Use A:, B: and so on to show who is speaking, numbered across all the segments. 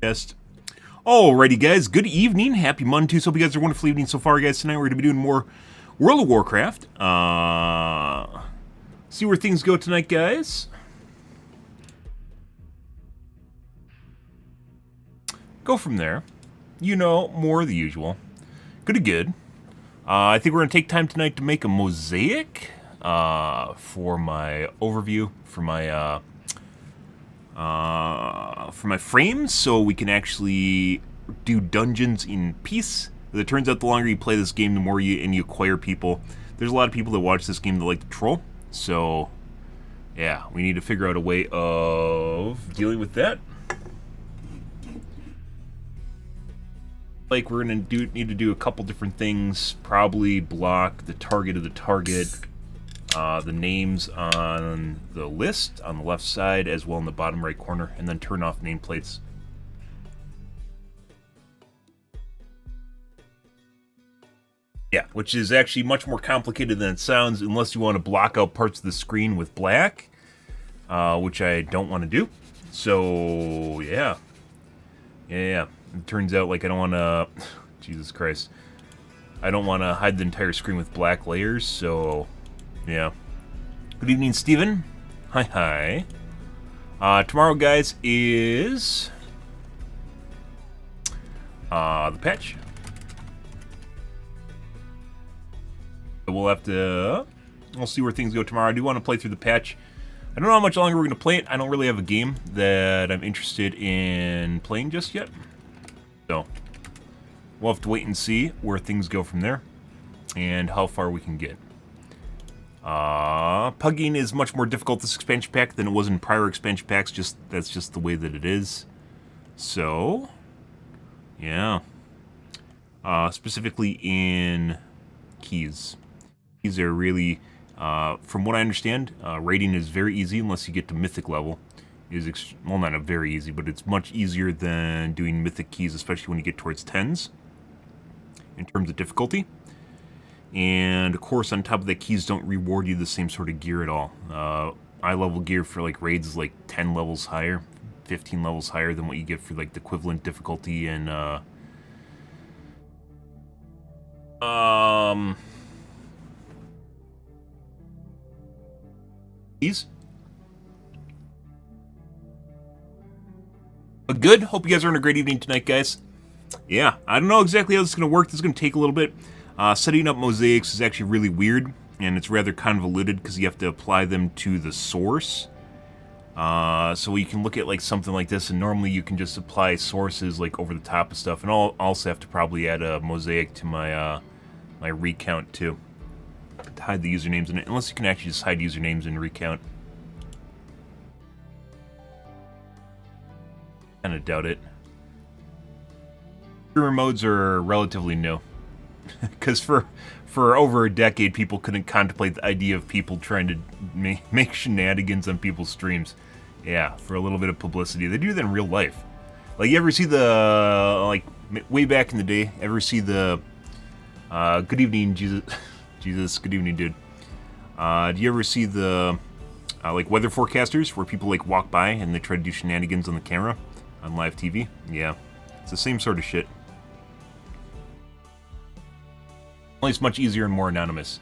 A: Yes. Alrighty, guys. Good evening. Happy Monday. So hope you guys are a wonderful evening so far, guys. Tonight we're going to be doing more World of Warcraft. See where things go tonight, guys. Go from there. You know, more of the usual. Good to good. I think we're going to take time tonight to make a mosaic for my overview, for my frames, so we can actually do dungeons in peace. As it turns out, the longer you play this game, the more you acquire people. There's a lot of people that watch this game that like to troll, so yeah, we need to figure out a way of dealing with that. Like, we're gonna need to do a couple different things. Probably block the target of the target, the names on the list on the left side as well in the bottom right corner, and then turn off nameplates. Yeah, which is actually much more complicated than it sounds, unless you want to block out parts of the screen with black, which I don't want to do. So yeah. It turns out, like, I don't want to... Jesus Christ. I don't want to hide the entire screen with black layers, so... Yeah. Good evening, Steven. Hi. Tomorrow, guys, is... the patch. We'll have to... We'll see where things go tomorrow. I do want to play through the patch. I don't know how much longer we're going to play it. I don't really have a game that I'm interested in playing just yet. So, we'll have to wait and see where things go from there, and how far we can get. Pugging is much more difficult this expansion pack than it was in prior expansion packs. That's just the way that it is. So, yeah. Specifically in keys. Keys are really, from what I understand, raiding is very easy unless you get to mythic level. Well, not very easy, but it's much easier than doing mythic keys, especially when you get towards 10s in terms of difficulty. And of course, on top of that, keys don't reward you the same sort of gear at all. Eye level gear for like raids is like 10 levels higher, 15 levels higher than what you get for like the equivalent difficulty in keys. But good. Hope you guys are having a great evening tonight, guys. Yeah, I don't know exactly how this is going to work. This is going to take a little bit. Setting up mosaics is actually really weird, and it's rather convoluted because you have to apply them to the source. So you can look at like something like this, and normally you can just apply sources like over the top of stuff. And I'll also have to probably add a mosaic to my my recount too, to hide the usernames in it. Unless you can actually just hide usernames in recount. Kind of doubt it. Streamer modes are relatively new. Because for over a decade, people couldn't contemplate the idea of people trying to make shenanigans on people's streams. Yeah, for a little bit of publicity. They do that in real life. Like, you ever see the, like, way back in the day, ever see the, good evening, Jesus, good evening, dude. Do you ever see the, like, weather forecasters, where people, like, walk by and they try to do shenanigans on the camera, on live TV? Yeah, it's the same sort of shit. Only it's much easier and more anonymous.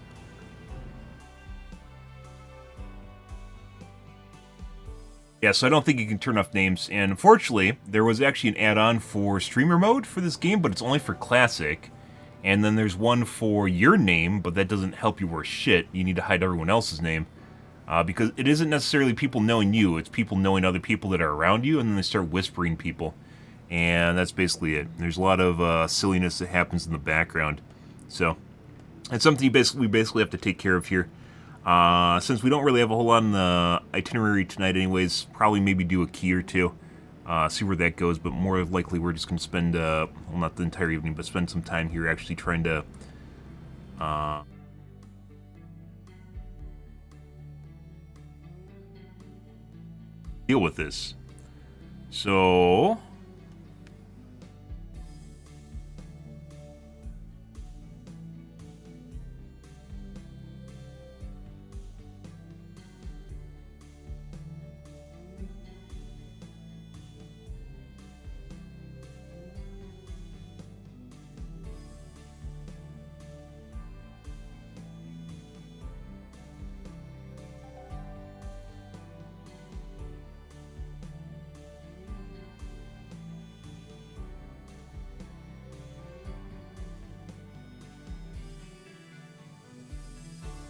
A: Yeah, so I don't think you can turn off names, and unfortunately, there was actually an add-on for streamer mode for this game, but it's only for classic. And then there's one for your name, but that doesn't help you worth shit. You need to hide everyone else's name. Because it isn't necessarily people knowing you, it's people knowing other people that are around you, and then they start whispering people. And that's basically it. There's a lot of silliness that happens in the background. So, it's something we basically have to take care of here. Since we don't really have a whole lot on the itinerary tonight anyways, probably maybe do a key or two. See where that goes, but more likely we're just going to spend, well, not the entire evening, but spend some time here actually trying to... deal with this. So...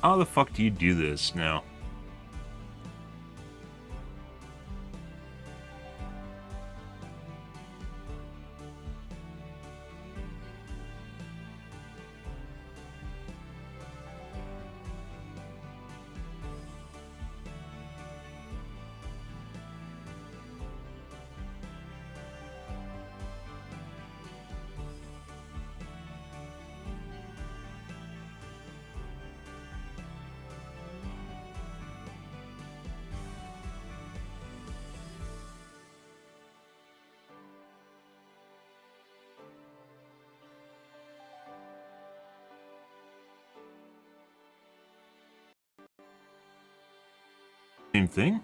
A: How the fuck do you do this now? Same thing?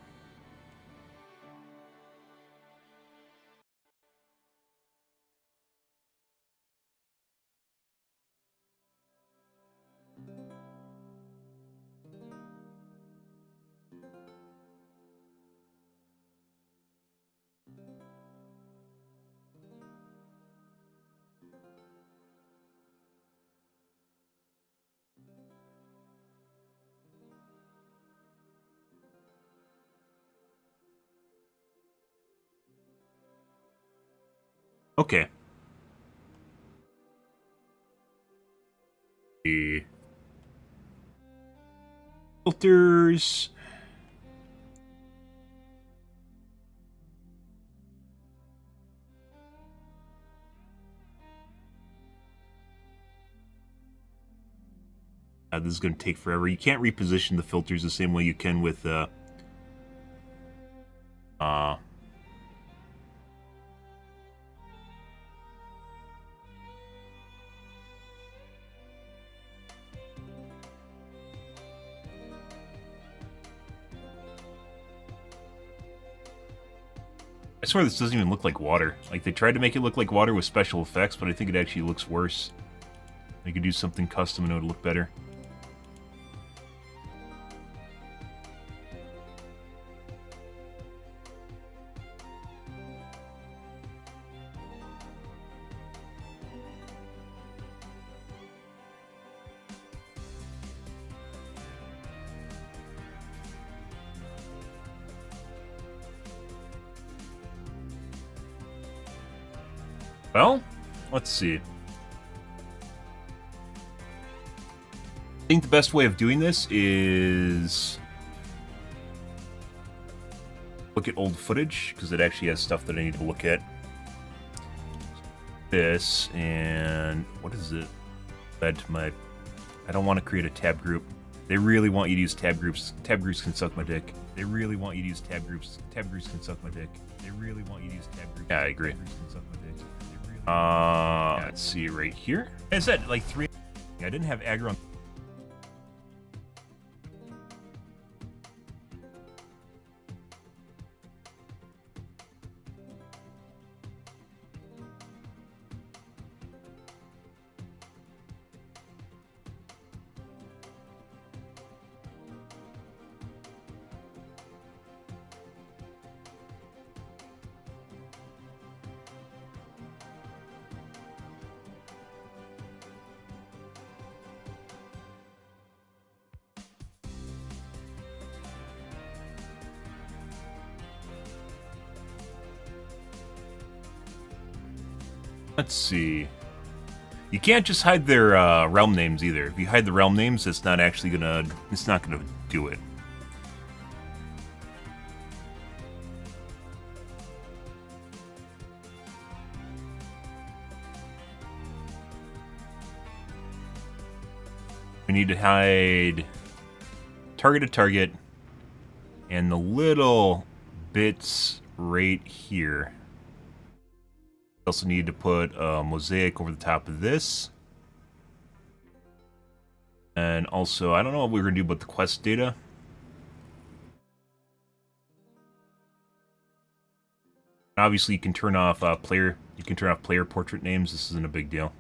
A: Okay. The filters. This is going to take forever. You can't reposition the filters the same way you can with I swear this doesn't even look like water. Like, they tried to make it look like water with special effects, but I think it actually looks worse. They could do something custom and it would look better. Well, let's see. I think the best way of doing this is look at old footage, because it actually has stuff that I need to look at. This, and what is it? Add to my... I don't want to create a tab group. They really want you to use tab groups. Tab groups can suck my dick. They really want you to use tab groups. Tab groups can suck my dick. They really want you to use tab groups. Yeah, I agree. Tab groups can suck my dick. Let's see right here. I said like 3. I didn't have aggro on. Let's see. You can't just hide their realm names either. If you hide the realm names, it's not actually gonna. It's not gonna do it. We need to hide targeted target and the little bits right here. We also need to put a mosaic over the top of this. And also, I don't know what we're going to do about the quest data. Obviously, you can turn off player portrait names. This isn't a big deal.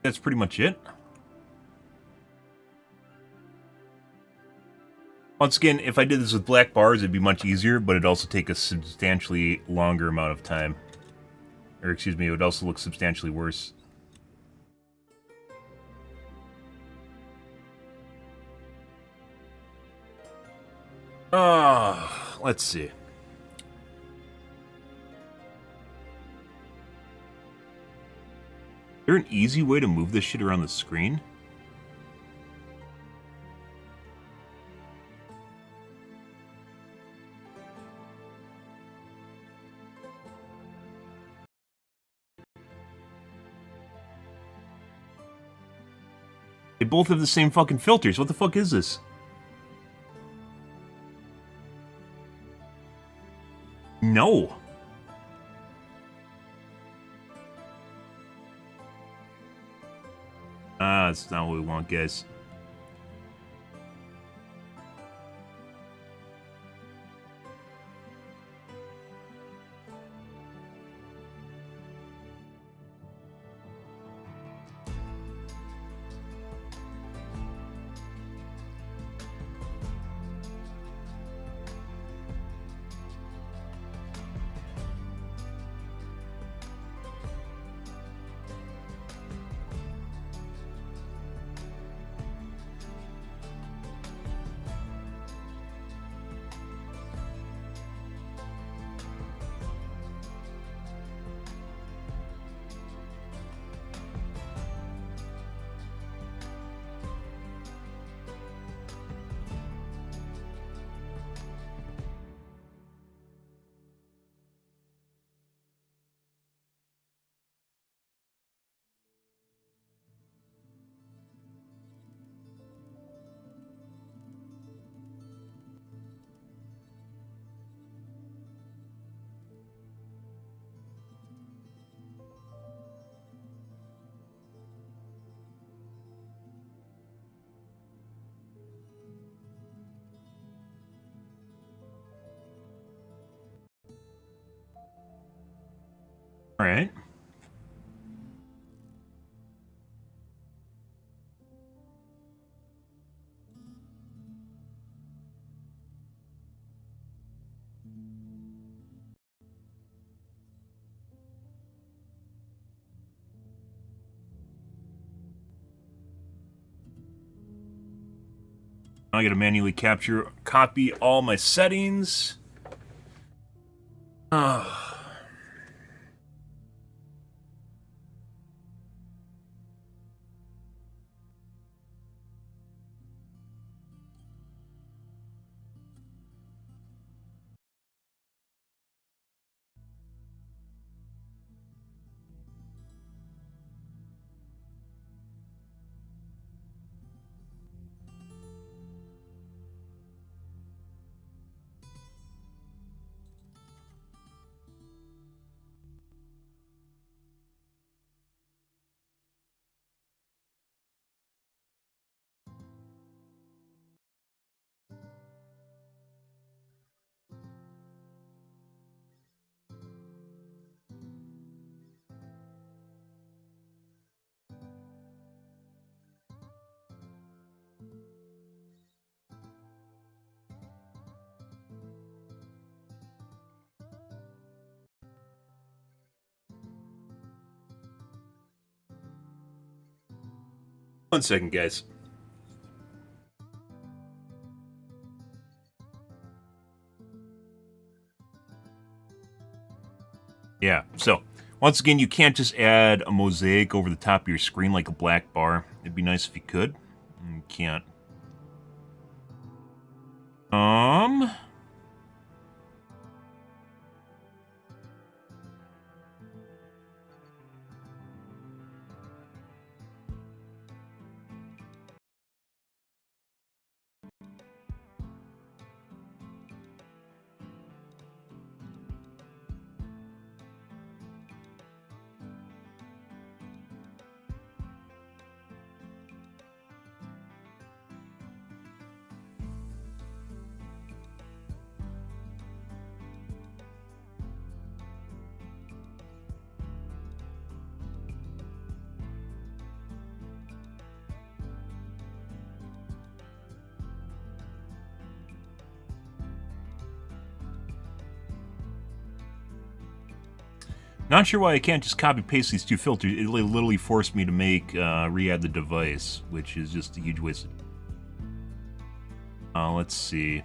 A: that's pretty much it. Once again, if I did this with black bars, it'd be much easier, but it'd also take a substantially longer amount of time. Or, excuse me, it would also look substantially worse. Let's see. Is there an easy way to move this shit around the screen? They both have the same fucking filters. What the fuck is this? No. That's not what we want, guys. All right. I gotta manually copy all my settings. One second, guys. Yeah, so, once again, you can't just add a mosaic over the top of your screen like a black bar. It'd be nice if you could. You can't. Not sure why I can't just copy-paste these two filters. It literally forced me to make, re-add the device, which is just a huge waste of... let's see.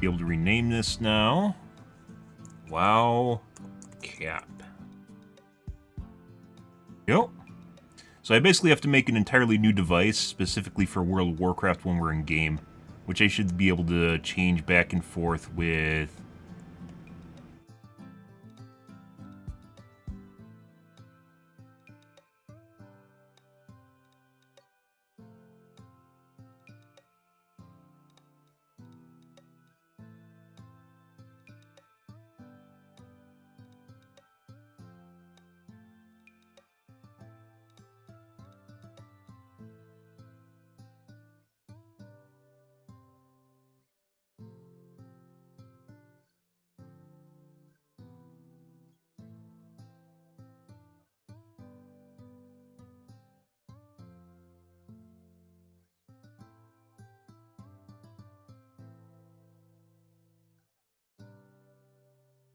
A: Be able to rename this now. Wow. Cap. Yep. So I basically have to make an entirely new device specifically for World of Warcraft when we're in game, which I should be able to change back and forth with...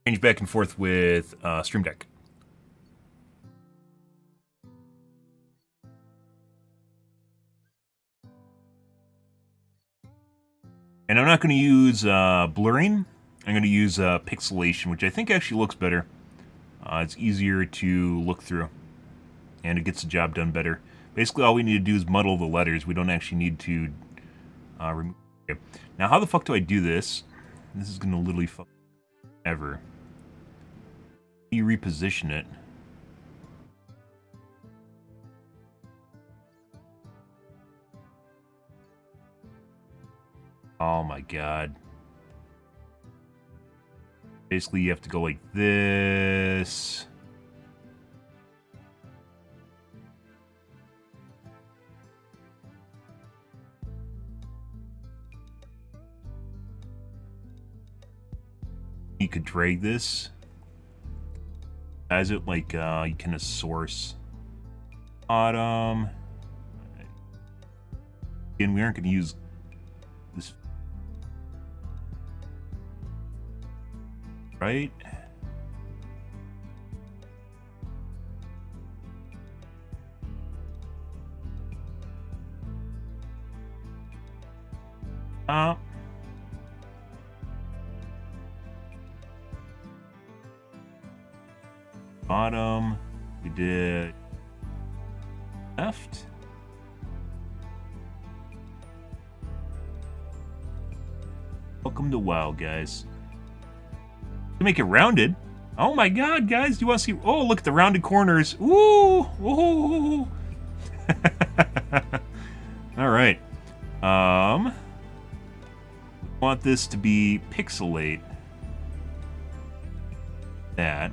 A: change back and forth with Stream Deck. And I'm not going to use blurring. I'm going to use pixelation, which I think actually looks better. It's easier to look through, and it gets the job done better. Basically, all we need to do is muddle the letters. We don't actually need to remove... Okay. Now, how the fuck do I do this? This is going to literally fuck ever. You reposition it. Oh my god. Basically, you have to go like this. You could drag this. As it like you can source bottom. Again, we aren't going to use this, right? Bottom, we did left. Welcome to WoW, guys. To make it rounded. Oh my god, guys, do you want to see? Oh, look at the rounded corners. Ooh, ooh. All right. Want this to be pixelate. That.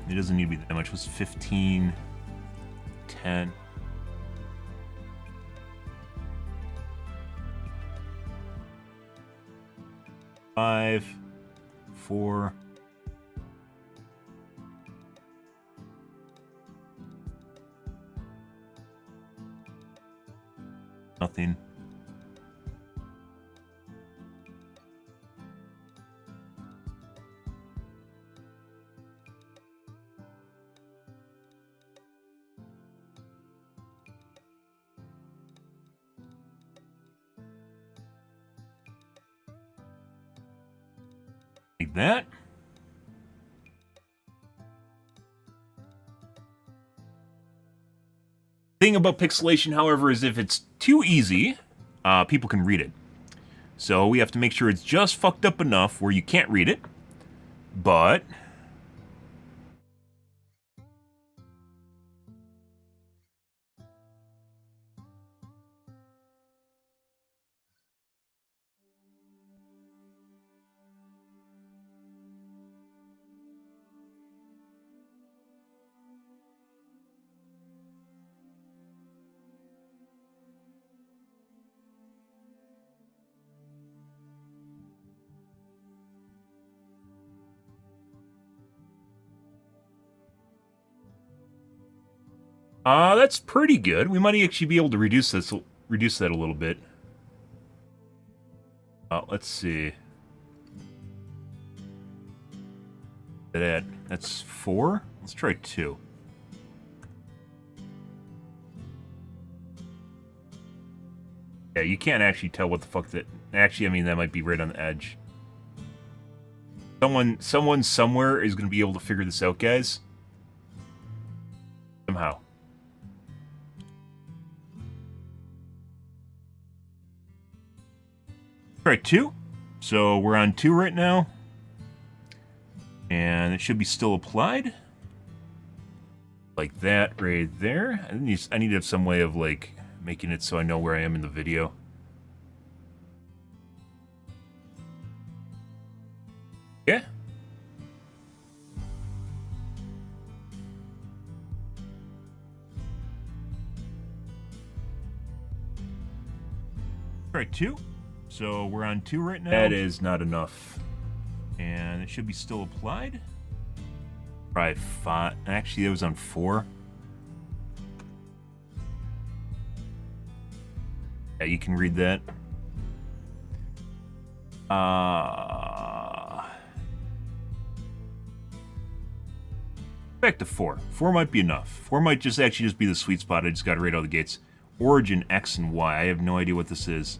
A: It doesn't need to be that much. It was 15, 10. Five, 4. Nothing. Like that. Thing about pixelation, however, is if it's too easy, people can read it. So we have to make sure it's just fucked up enough where you can't read it, but that's pretty good. We might actually be able to reduce that a little bit. Let's see. That's 4? Let's try 2. Yeah, you can't actually tell what the fuck that... Actually, I mean, that might be right on the edge. Someone somewhere is going to be able to figure this out, guys. Somehow. Alright, 2. So we're on 2 right now. And it should be still applied. Like that right there. I need to have some way of, like, making it so I know where I am in the video. Yeah. Alright, 2. So we're on 2 right now. That is not enough. And it should be still applied. Probably 5. Actually, it was on 4. Yeah, you can read that. Back to 4. 4 might be enough. 4 might just be the sweet spot. I just gotta read all the gates. Origin X and Y. I have no idea what this is.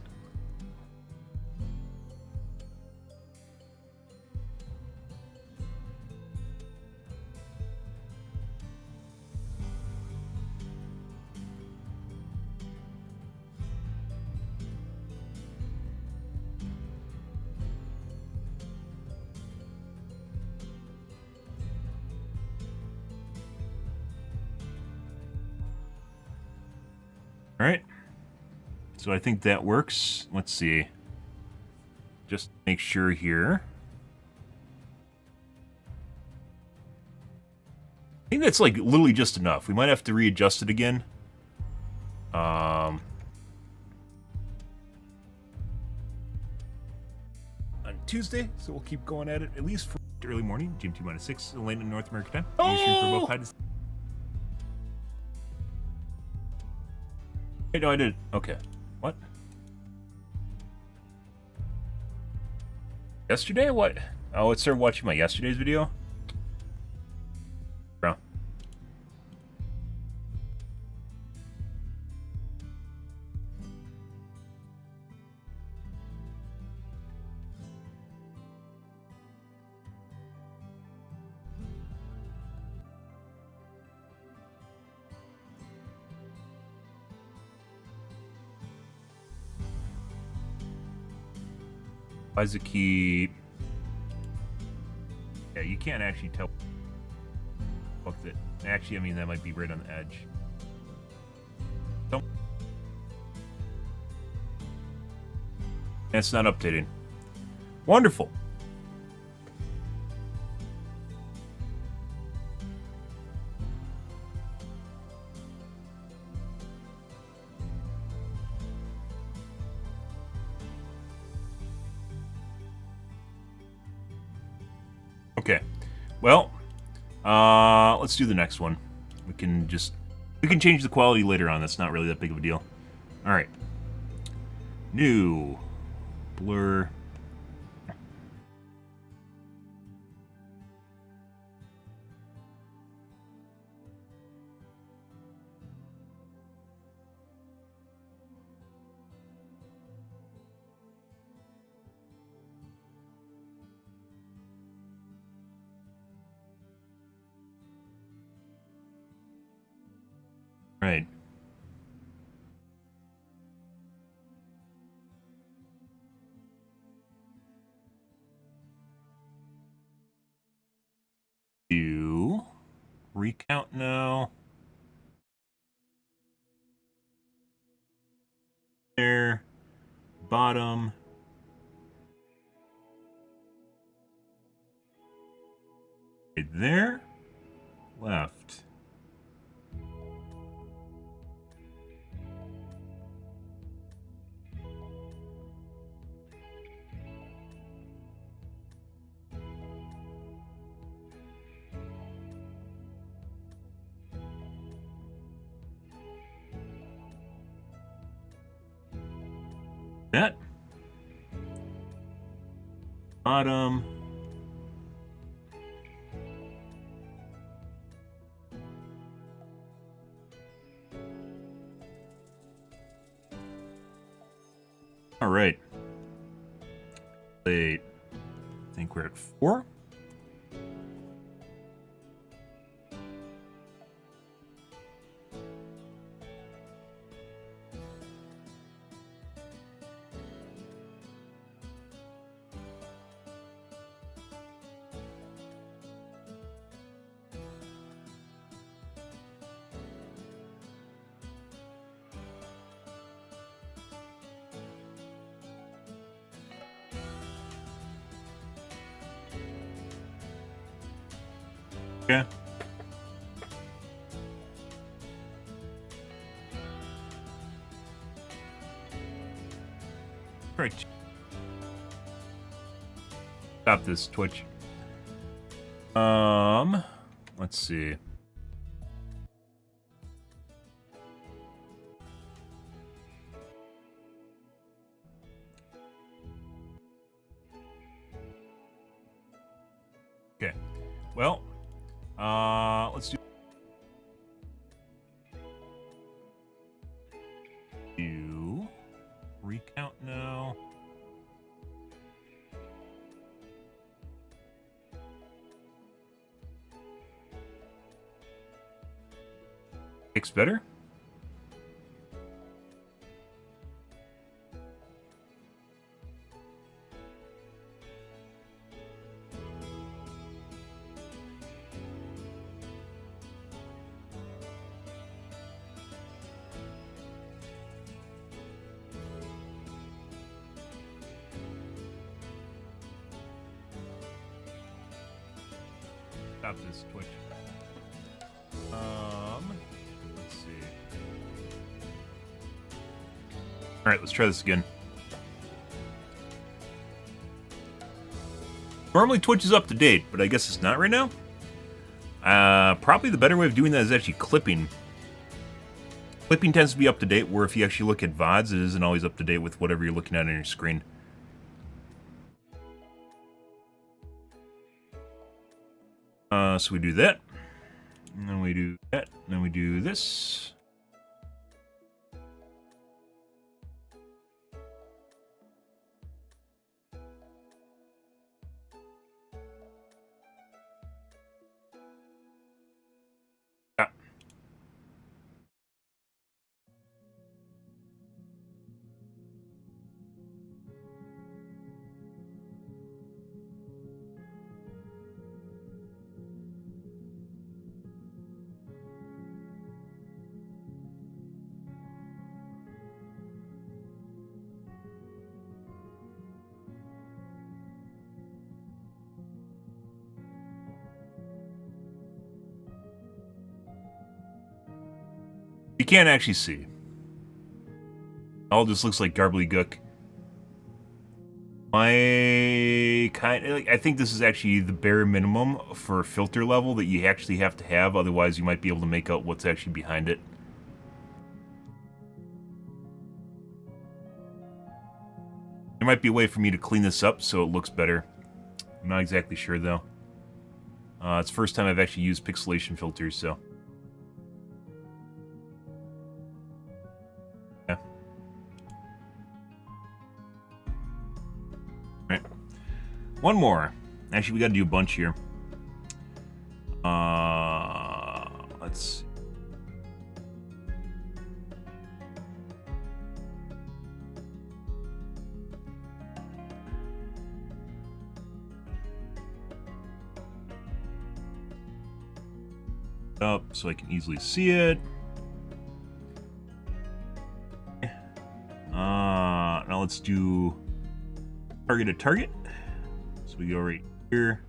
A: Alright. So I think that works. Let's see. Just make sure here. I think that's like literally just enough. We might have to readjust it again. On Tuesday, so we'll keep going at it at least for early morning, GMT-6, late in North American time. Oh! For both Hey, no, I did. Okay. What? Yesterday? What? Oh, it started watching my yesterday's video? Bro. Why is the key... Yeah, you can't actually tell... Fuck that. Actually, I mean, that might be right on the edge. Don't... That's not updating. Wonderful. Okay, well, let's do the next one. We can change the quality later on. That's not really that big of a deal. All right, new blur. Right. Do recount now. There, bottom. Right there, left. That. bottom. All right. I think we're at 4. Okay. Right. Stop this, Twitch. Let's see. Okay. Well, let's do recount now. Picks better? Stop this, Twitch. Let's see. All right, let's try this again. Normally Twitch is up to date, but I guess it's not right now. Probably the better way of doing that is actually clipping. Clipping tends to be up to date, where if you actually look at VODs, it isn't always up to date with whatever you're looking at on your screen. So we do that, and then we do that, and then we do this. Yeah. You can't actually see. All just looks like gobbledygook. I think this is actually the bare minimum for filter level that you actually have to have, otherwise you might be able to make out what's actually behind it. There might be a way for me to clean this up so it looks better. I'm not exactly sure though. It's the first time I've actually used pixelation filters, so. Yeah. Alright. One more. Actually, we gotta do a bunch here. Let's see. Up so I can easily see it. Now let's do target to target. So we go right here.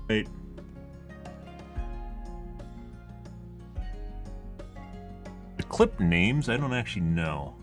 A: Right. Clip names, I don't actually know.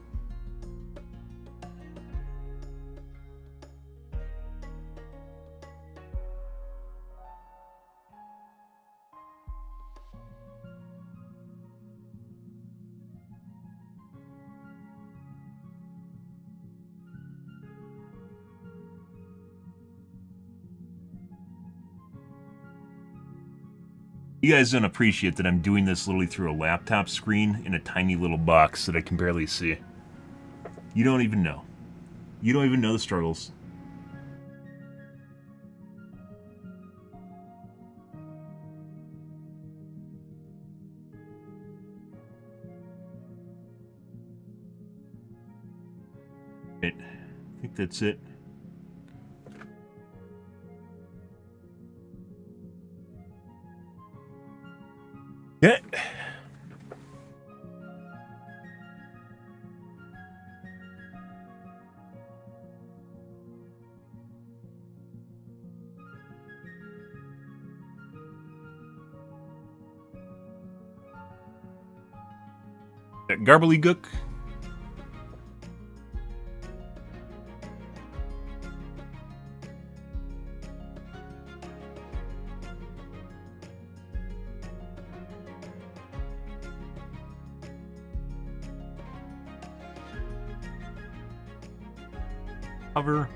A: You guys don't appreciate that I'm doing this literally through a laptop screen in a tiny little box that I can barely see. You don't even know. You don't even know the struggles. Right. I think that's it. Yeah. Garbledygook. Cover.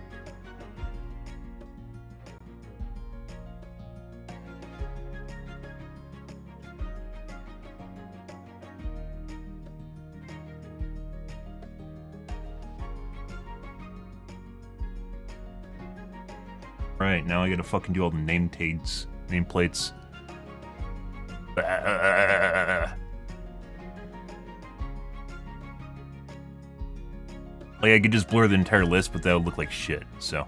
A: Right, now I gotta fucking do all the nameplates. Like, I could just blur the entire list, but that would look like shit, so.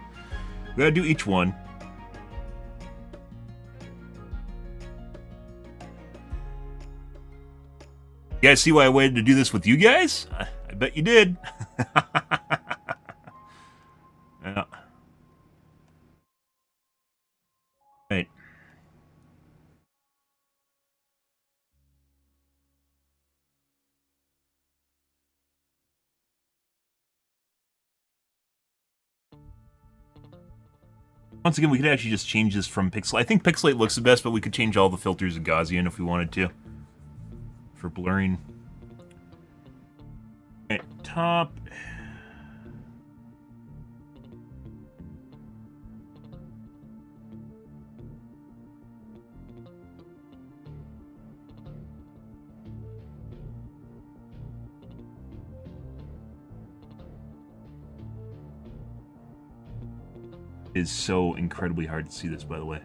A: We gotta do each one. You guys see why I waited to do this with you guys? I bet you did. Yeah. Right. Once again, we could actually just change this from Pixelate. I think Pixelate looks the best, but we could change all the filters to Gaussian if we wanted to. For blurring. At top. It is so incredibly hard to see this, by the way.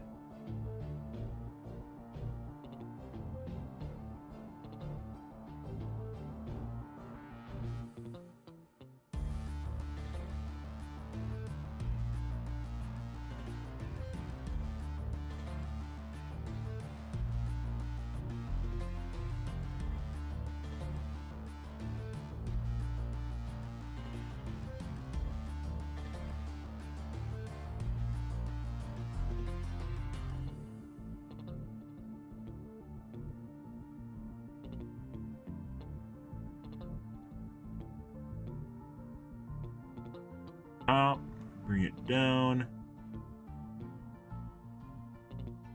A: Bring it down.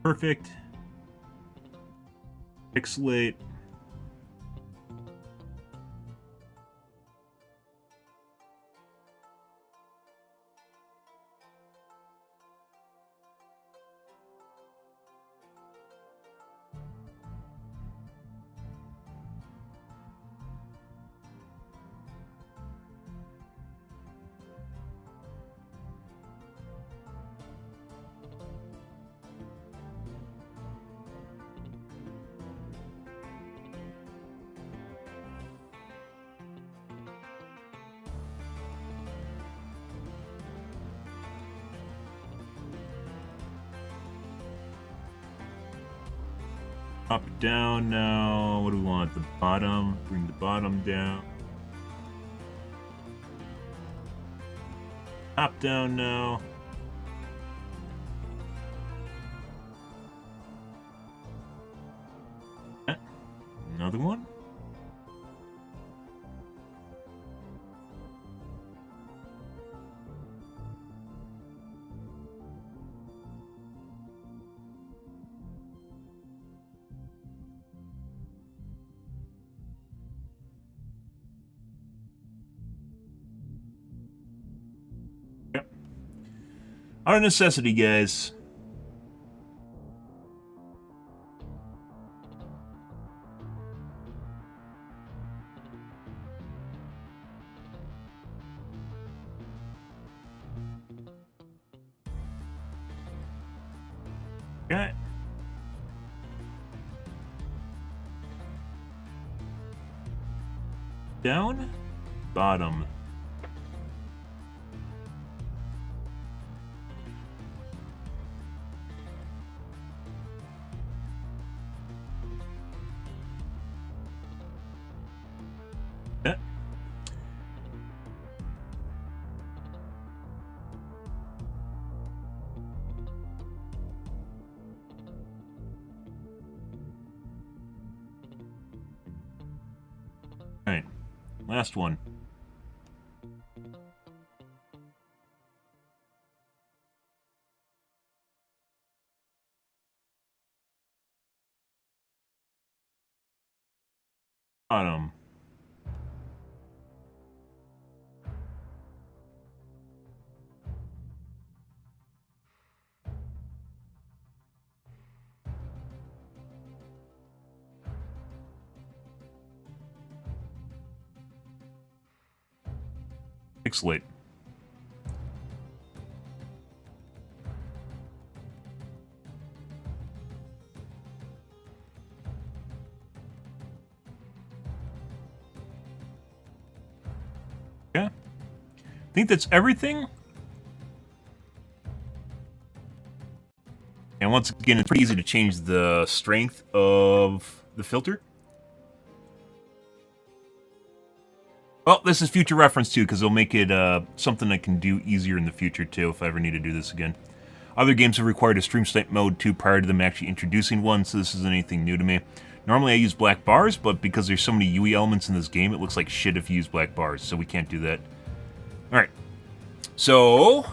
A: Perfect. Pixelate. Drop it down now. What do we want? The bottom. Bring the bottom down. Top down now. Another one. Our necessity, guys. Okay. Down, bottom. Yeah. All right, last one. Bottom. Pixelate. Okay. I think that's everything. And once again, it's pretty easy to change the strength of the filter. Well, this is future reference too, because it'll make it something I can do easier in the future too, if I ever need to do this again. Other games have required a stream snipe mode too prior to them actually introducing one, so this isn't anything new to me. Normally I use black bars, but because there's so many UE elements in this game, it looks like shit if you use black bars, so we can't do that. Alright. So...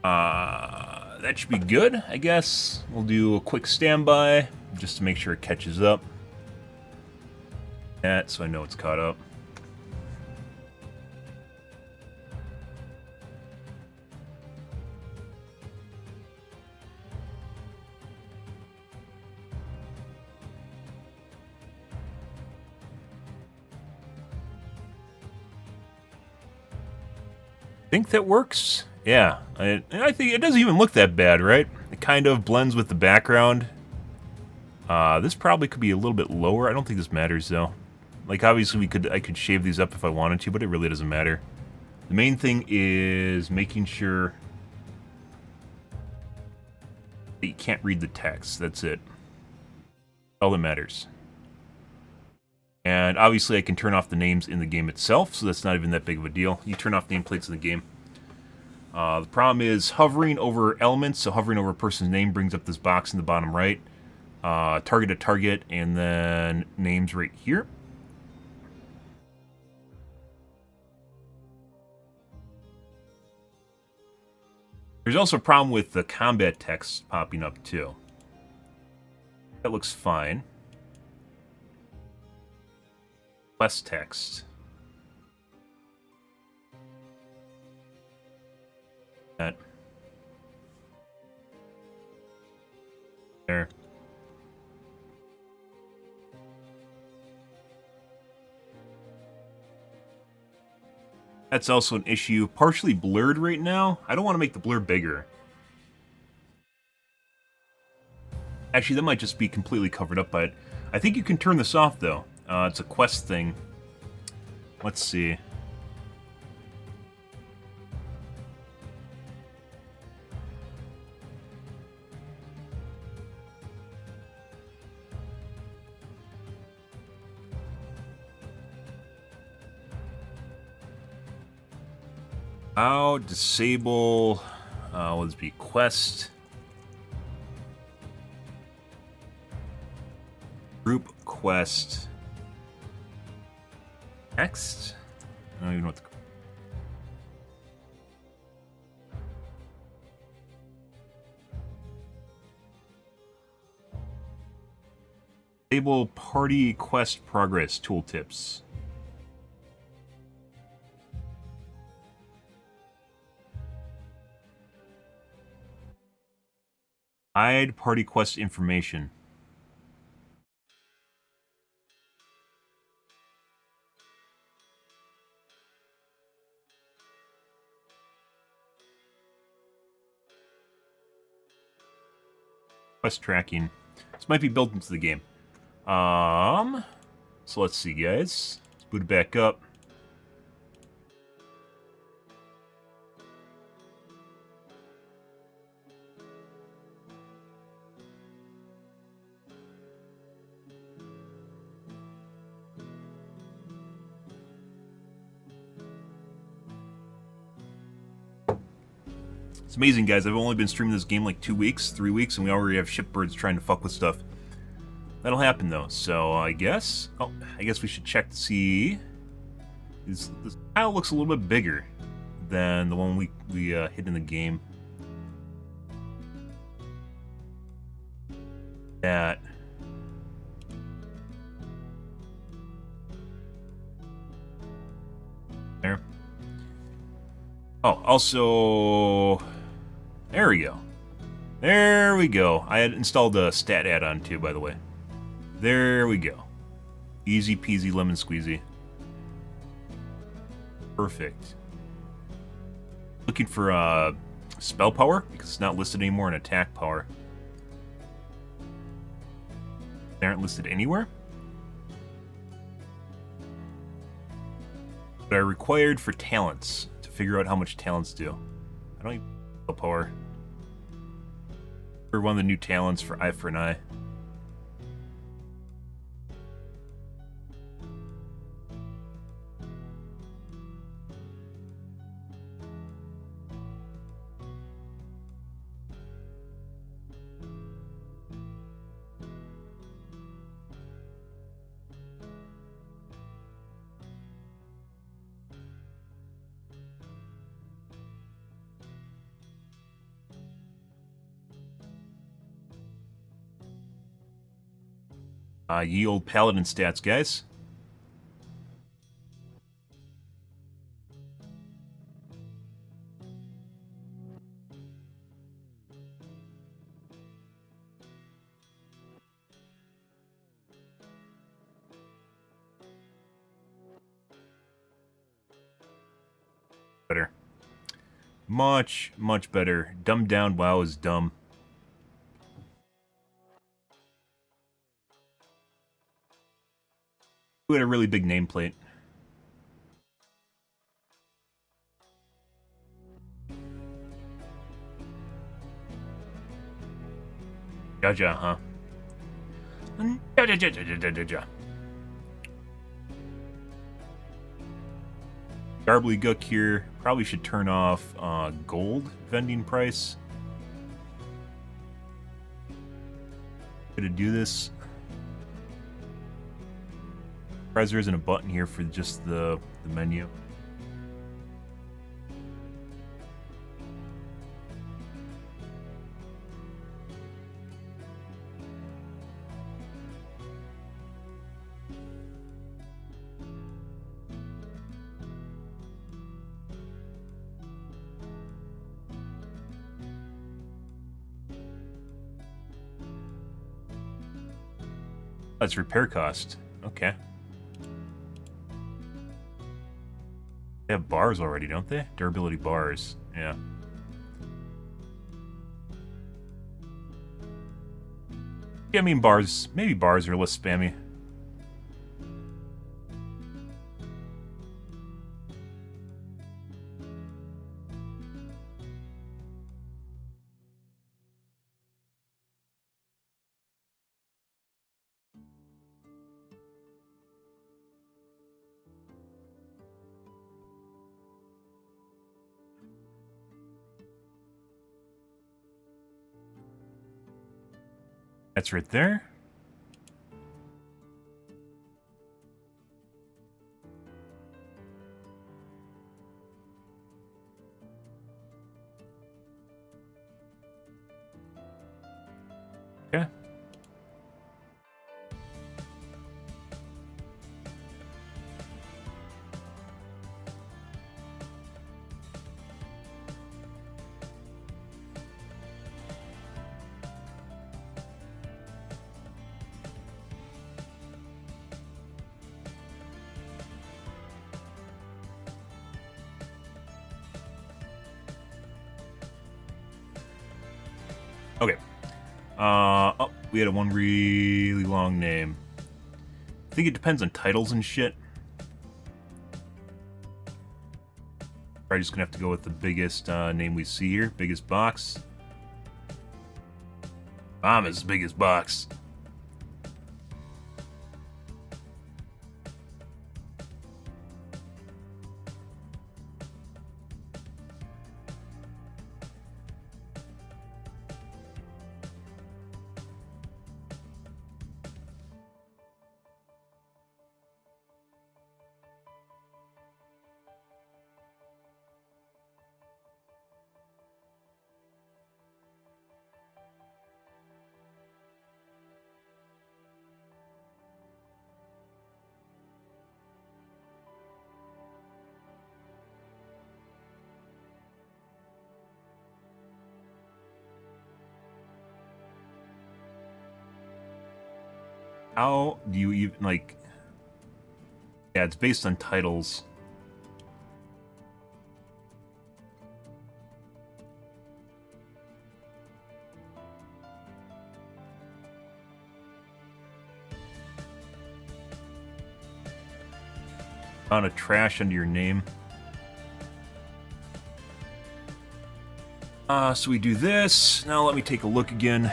A: that should be good, I guess. We'll do a quick standby, just to make sure it catches up. That, so I know it's caught up. Think that works? Yeah, I think it doesn't even look that bad, right? It kind of blends with the background. This probably could be a little bit lower. I don't think this matters though. Like obviously I could shave these up if I wanted to, but it really doesn't matter. The main thing is making sure that you can't read the text. That's it. All that matters. And obviously I can turn off the names in the game itself, so that's not even that big of a deal. You turn off nameplates in the game. The problem is hovering over elements, so hovering over a person's name brings up this box in the bottom right. Target to target, and then names right here. There's also a problem with the combat text popping up too. That looks fine. Less text. That. There. That's also an issue. Partially blurred right now. I don't want to make the blur bigger. Actually, that might just be completely covered up by it. I think you can turn this off, though. It's a quest thing. Let's see. I'll disable, let's be quest. Group quest. Text? I don't even know what the... Disable party quest progress tooltips. Hide party quest information. Quest tracking. This might be built into the game. So let's see, guys. Let's boot it back up. It's amazing, guys. I've only been streaming this game like 2 weeks, 3 weeks, and we already have shipbirds trying to fuck with stuff. That'll happen, though. So, I guess... Oh, I guess we should check to see... This tile looks a little bit bigger than the one we hit in the game. That... There. Oh, also... There we go. There we go. I had installed a stat add-on too, by the way. There we go. Easy peasy lemon squeezy. Perfect. Looking for spell power, because it's not listed anymore in attack power. They aren't listed anywhere. But are required for talents, to figure out how much talents do. I don't even spell power. For one of the new talents for Eye for an Eye. Ye old paladin stats, guys. Better. Much, much better. Dumbed down WoW is dumb. We had a really big nameplate. Jaja, huh? Jaja. Garbly Gook here. Probably should turn off gold vending price. Gonna do this. Surprised there isn't a button here for just the menu. That's repair cost. Okay. They have bars already, don't they? Durability bars. Yeah. Yeah, I mean bars. Maybe bars are less spammy. That's right there. Okay. Okay. Oh, we had one really long name. I think it depends on titles and shit. Probably just gonna have to go with the biggest name we see here. Biggest box. Mama's biggest box. How do you even, like... Yeah, it's based on titles. Amount of trash under your name. So we do this. Now let me take a look again.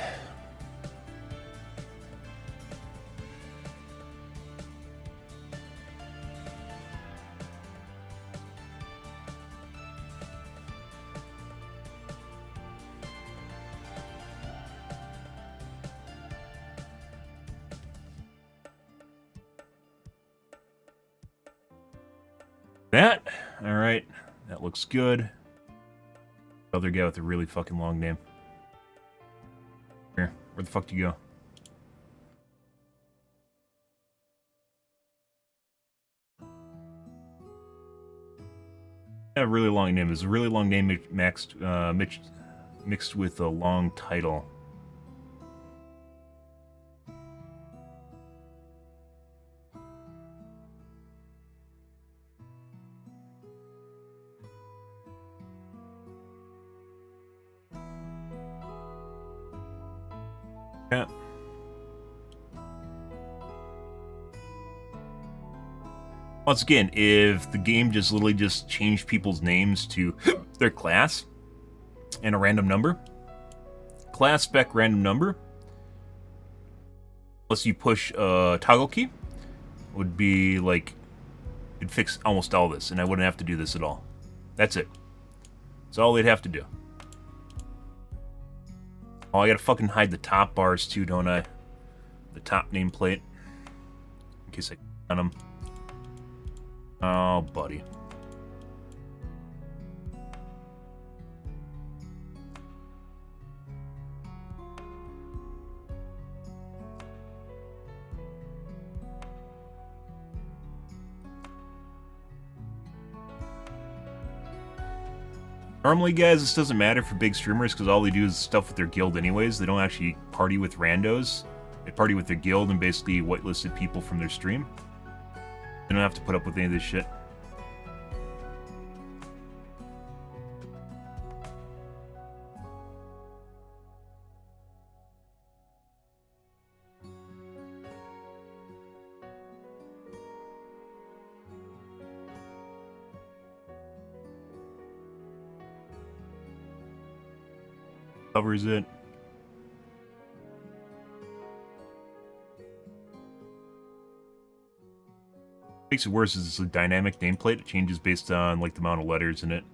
A: That? Alright. That looks good. Other guy with a really fucking long name. Here, where the fuck do you go? Yeah, a really long name. It's a really long name mixed with a long title. Yeah. Once again, if the game just literally just changed people's names to their class and a random number, class spec random number, unless you push a toggle key, would be like, it'd fix almost all this, and I wouldn't have to do this at all. That's it. That's all they'd have to do. Oh, I gotta fucking hide the top bars too, don't I? The top nameplate. In case I click on them. Oh, buddy. Normally, guys, this doesn't matter for big streamers because all they do is stuff with their guild anyways. They don't actually party with randos. They party with their guild and basically whitelisted people from their stream. They don't have to put up with any of this shit. Covers it. Makes it worse is it's a dynamic nameplate. It changes based on like the amount of letters in it.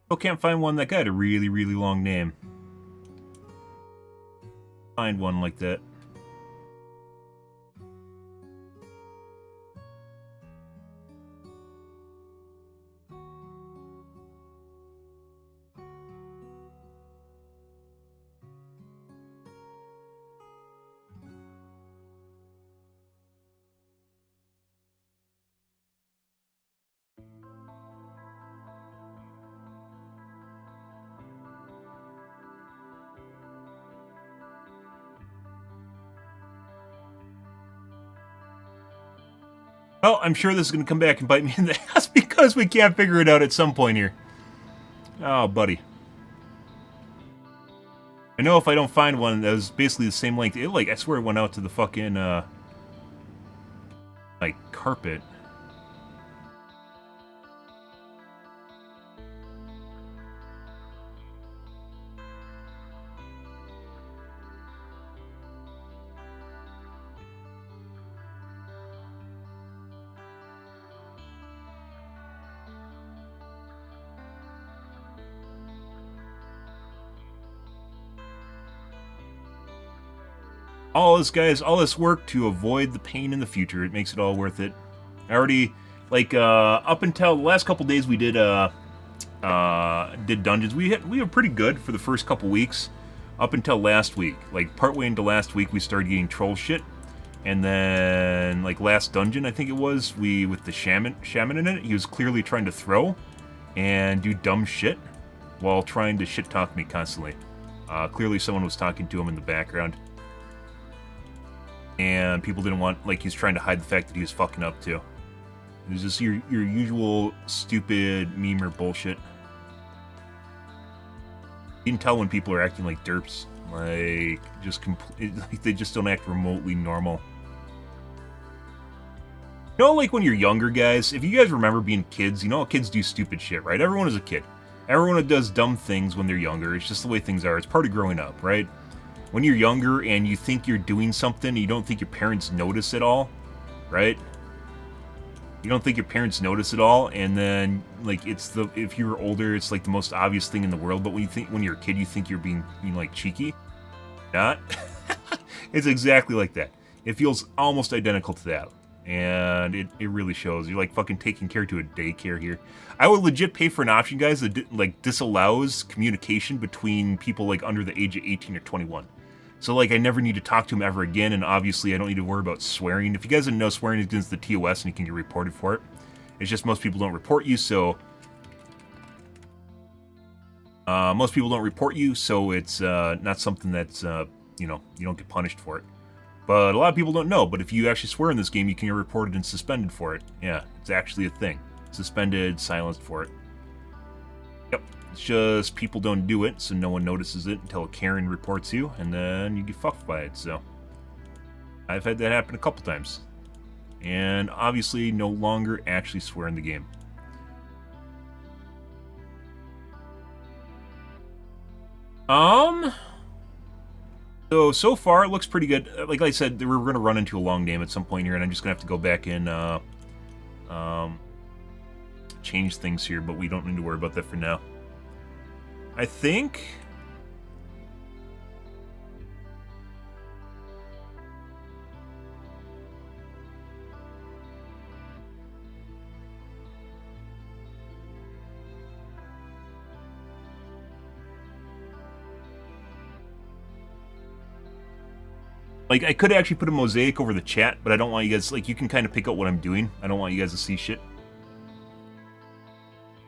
A: Still can't find one that got a really, really long name. Find one like that. Well, I'm sure this is going to come back and bite me in the ass because we can't figure it out at some point here. Oh, buddy. I know if I don't find one that was basically the same length, it, like, I swear it went out to the fucking, like, carpet. All this, guys, all this work to avoid the pain in the future. It makes it all worth it. I already, like, up until the last couple days we did dungeons. We were pretty good for the first couple weeks. Up until last week. Like, partway into last week, we started getting troll shit. And then, like, last dungeon, I think it was, with the shaman in it, he was clearly trying to throw and do dumb shit while trying to shit-talk me constantly. Clearly someone was talking to him in the background. And people didn't want, like, he's trying to hide the fact that he was fucking up, too. It was just your usual stupid memer bullshit. You can tell when people are acting like derps. Like, just like they just don't act remotely normal. You know, like when you're younger, guys, if you guys remember being kids, you know kids do stupid shit, right? Everyone is a kid. Everyone does dumb things when they're younger. It's just the way things are. It's part of growing up, right? When you're younger and you think you're doing something, you don't think your parents notice at all, right? You don't think your parents notice at all, and then, like, if you were older, it's like the most obvious thing in the world, but when you're a kid, you think you're being like, cheeky. Not. It's exactly like that. It feels almost identical to that, and it really shows. You're, like, fucking taking care to a daycare here. I would legit pay for an option, guys, that, like, disallows communication between people, like, under the age of 18 or 21. So, like, I never need to talk to him ever again, and obviously I don't need to worry about swearing. If you guys didn't know, swearing is against the TOS, and you can get reported for it. It's just most people don't report you, so... most people don't report you, so it's not something that's, you know, you don't get punished for it. But a lot of people don't know, but if you actually swear in this game, you can get reported and suspended for it. Yeah, it's actually a thing. Suspended, silenced for it. Yep. It's just people don't do it, so no one notices it until Karen reports you, and then you get fucked by it, so... I've had that happen a couple times. And obviously no longer actually swear in the game. So far it looks pretty good. Like I said, we're going to run into a long game at some point here, and I'm just going to have to go back and, change things here, but we don't need to worry about that for now. I think... Like, I could actually put a mosaic over the chat, but I don't want you guys... Like, you can kind of pick out what I'm doing. I don't want you guys to see shit.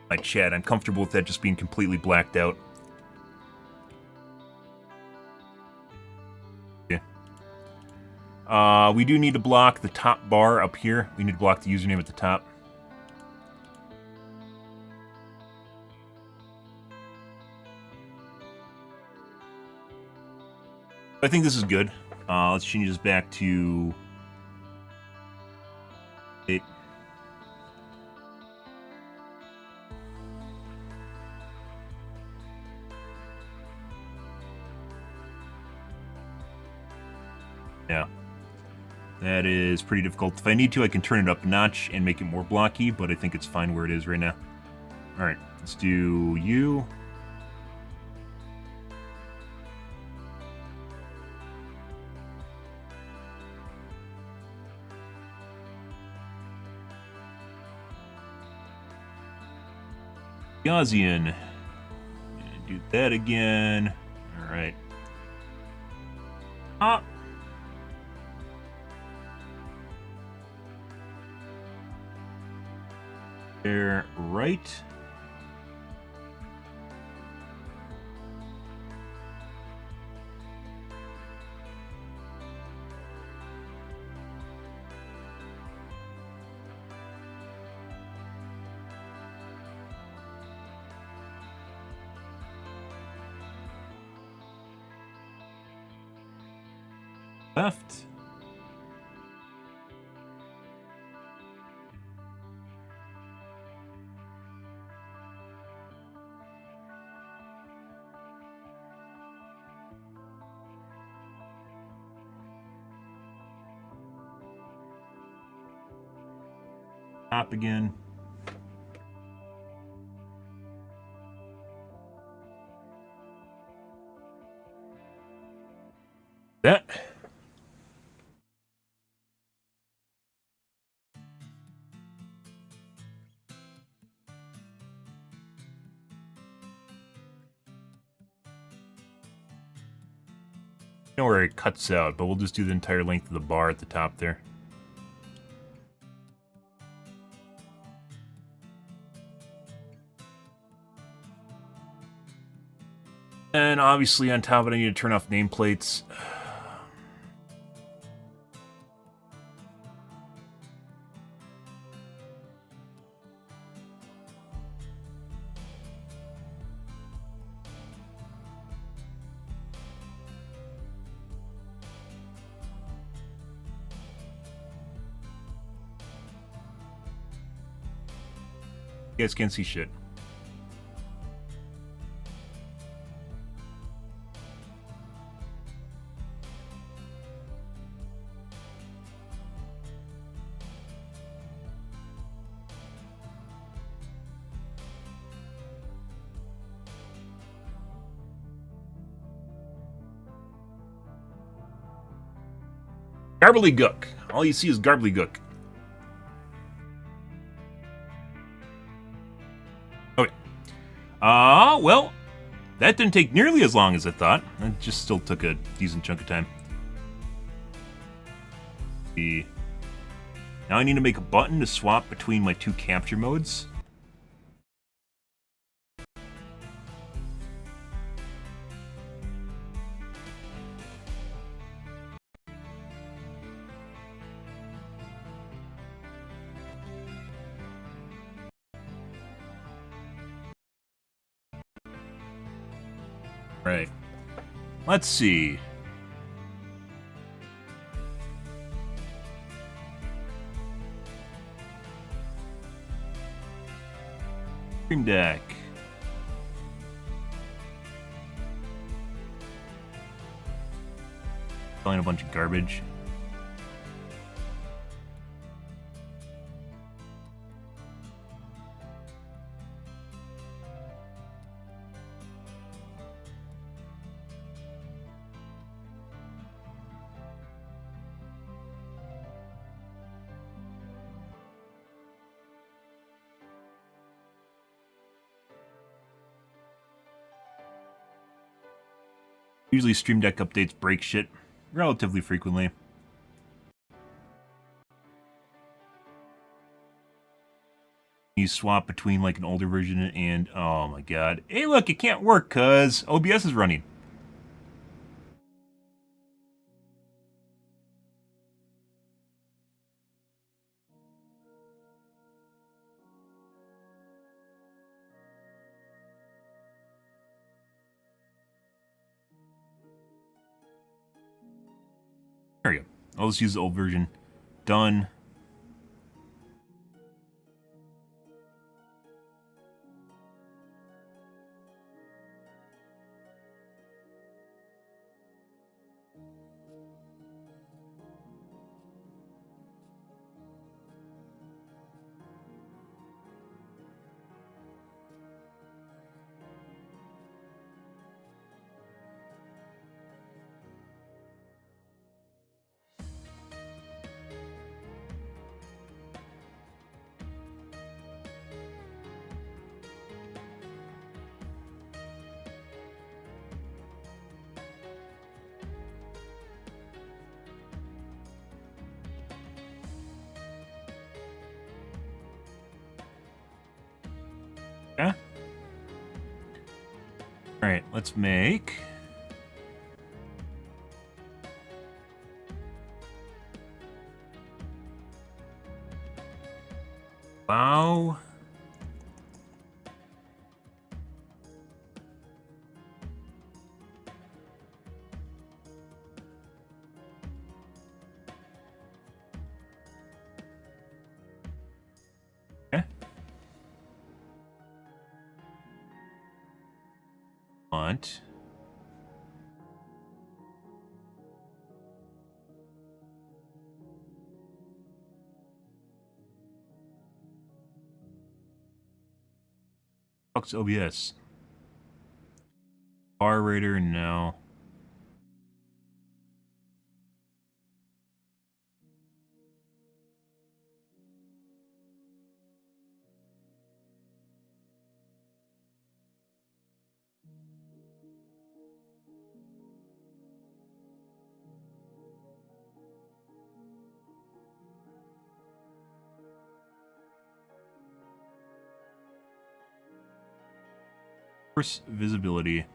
A: My chat, I'm comfortable with that just being completely blacked out. Yeah. We do need to block the top bar up here. We need to block the username at the top. I think this is good. Let's change this back to 8. Yeah. That is pretty difficult. If I need to, I can turn it up a notch and make it more blocky, but I think it's fine where it is right now. Alright, let's do you. Gaussian. And do that again. Alright. Ah! There, right. left. Top again. That. I know where it cuts out, but we'll just do the entire length of the bar at the top there. And obviously on top of it, I need to turn off nameplates. You guys can't see shit. Garbly-gook. All you see is garbly-gook. Okay. Well, that didn't take nearly as long as I thought. It just still took a decent chunk of time. Now I need to make a button to swap between my two capture modes. Right. Let's see. Stream Deck. Selling a bunch of garbage. Usually Stream Deck updates break shit relatively frequently. You swap between like an older version and oh my god. Hey look, it can't work cause OBS is running. There we go. I'll just use the old version. Done. Yeah. Alright, let's make... Wow. want. Fox OBS. Bar Raider, no. Force visibility.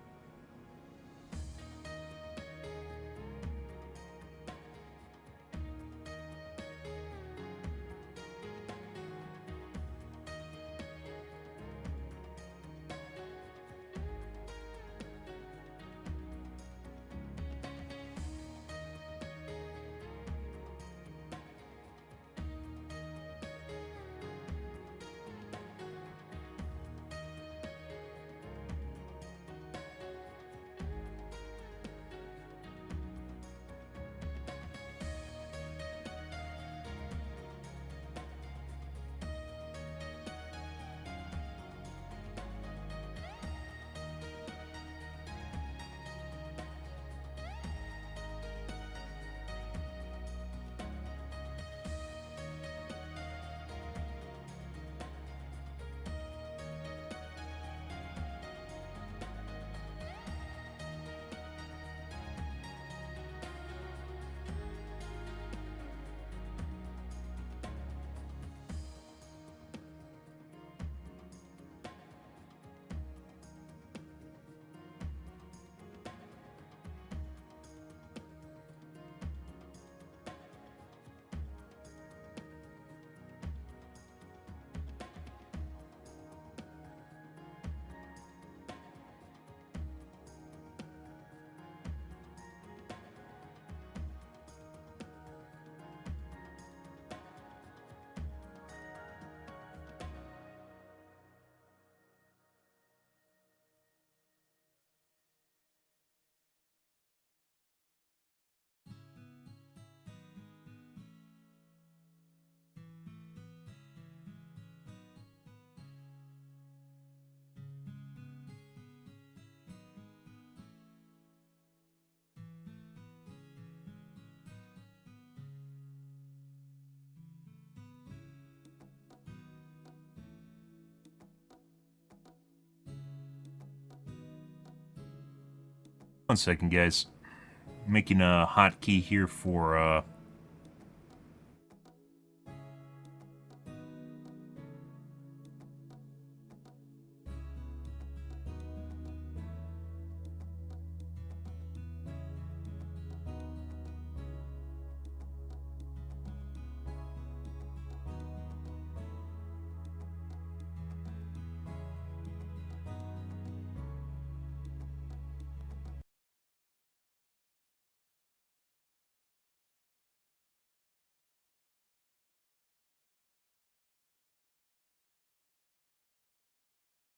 A: One second, guys. Making a hotkey here for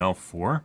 A: L4.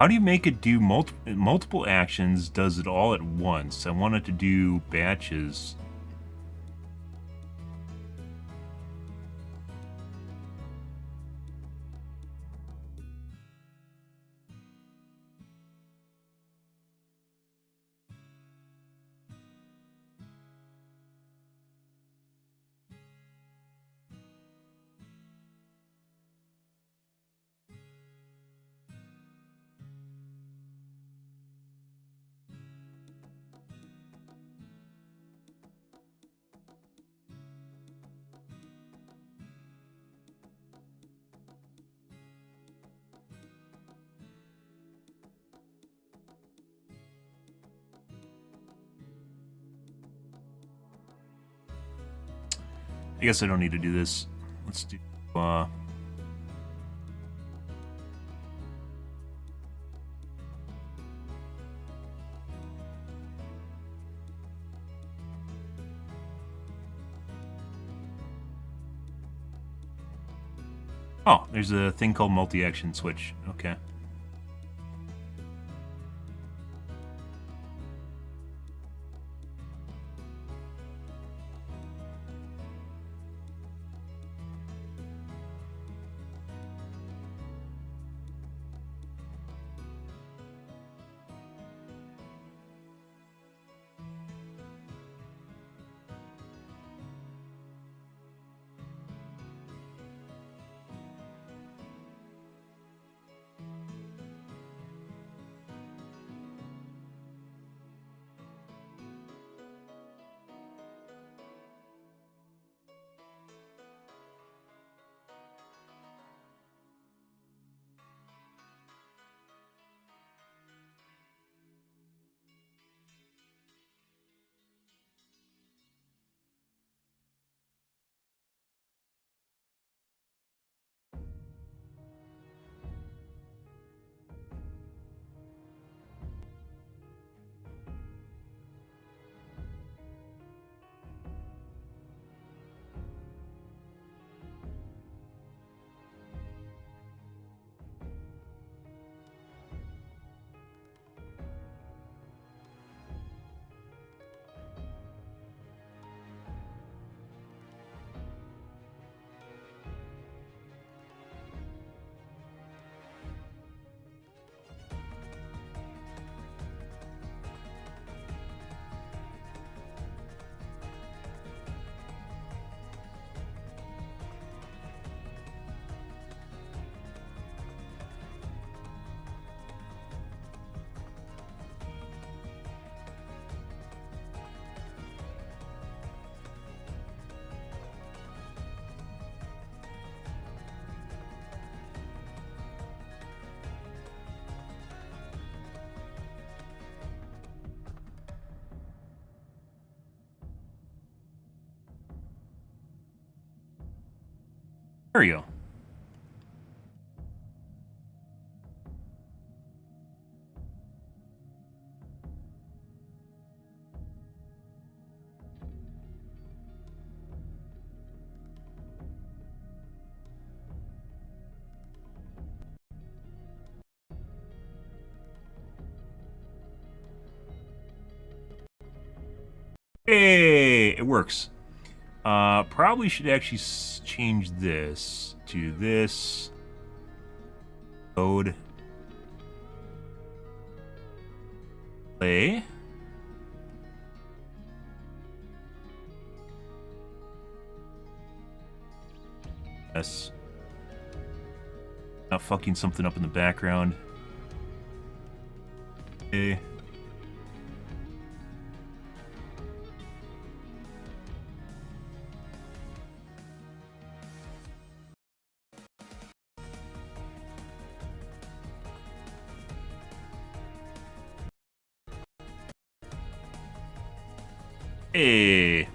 A: How do you make it do multiple actions, does it all at once? I want it to do batches. I guess I don't need to do this. Let's do, oh, there's a thing called multi-action switch. Okay. There we go. Hey, it works. Probably should actually change this to this mode. Play. Yes. Not fucking something up in the background. Okay. Hey.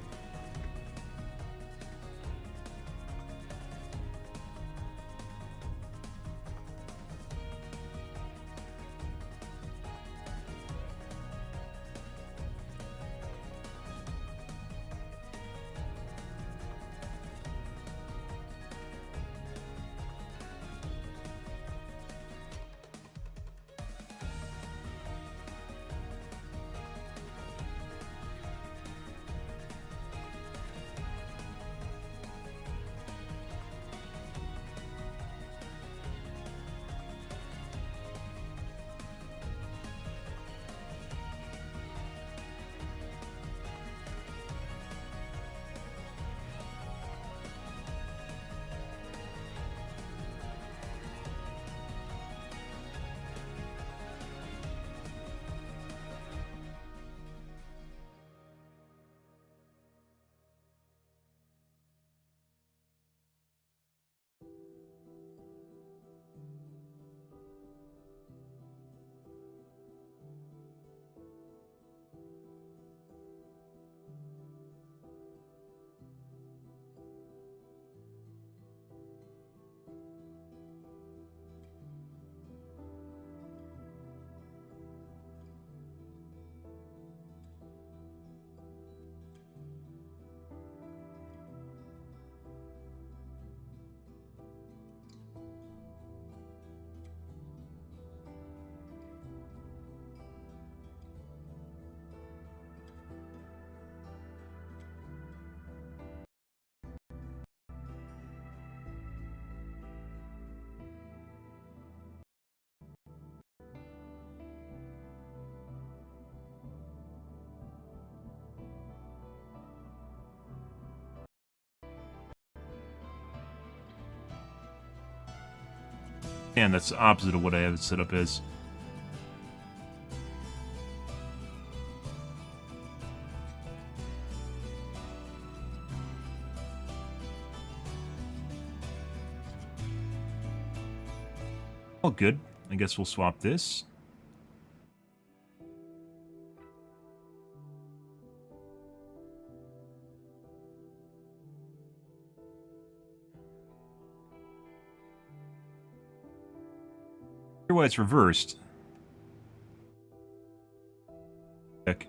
A: fan. That's the opposite of what I have it set up as. All good. I guess we'll swap this. Why it's reversed. Heck.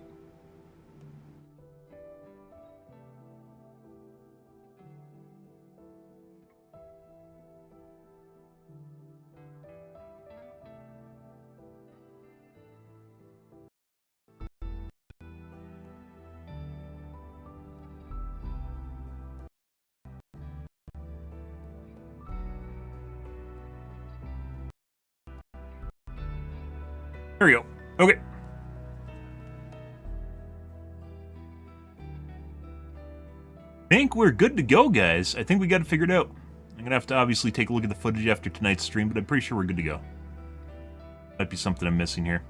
A: There we go. Okay. I think we're good to go, guys. I think we got it figured out. I'm gonna have to obviously take a look at the footage after tonight's stream, but I'm pretty sure we're good to go. Might be something I'm missing here.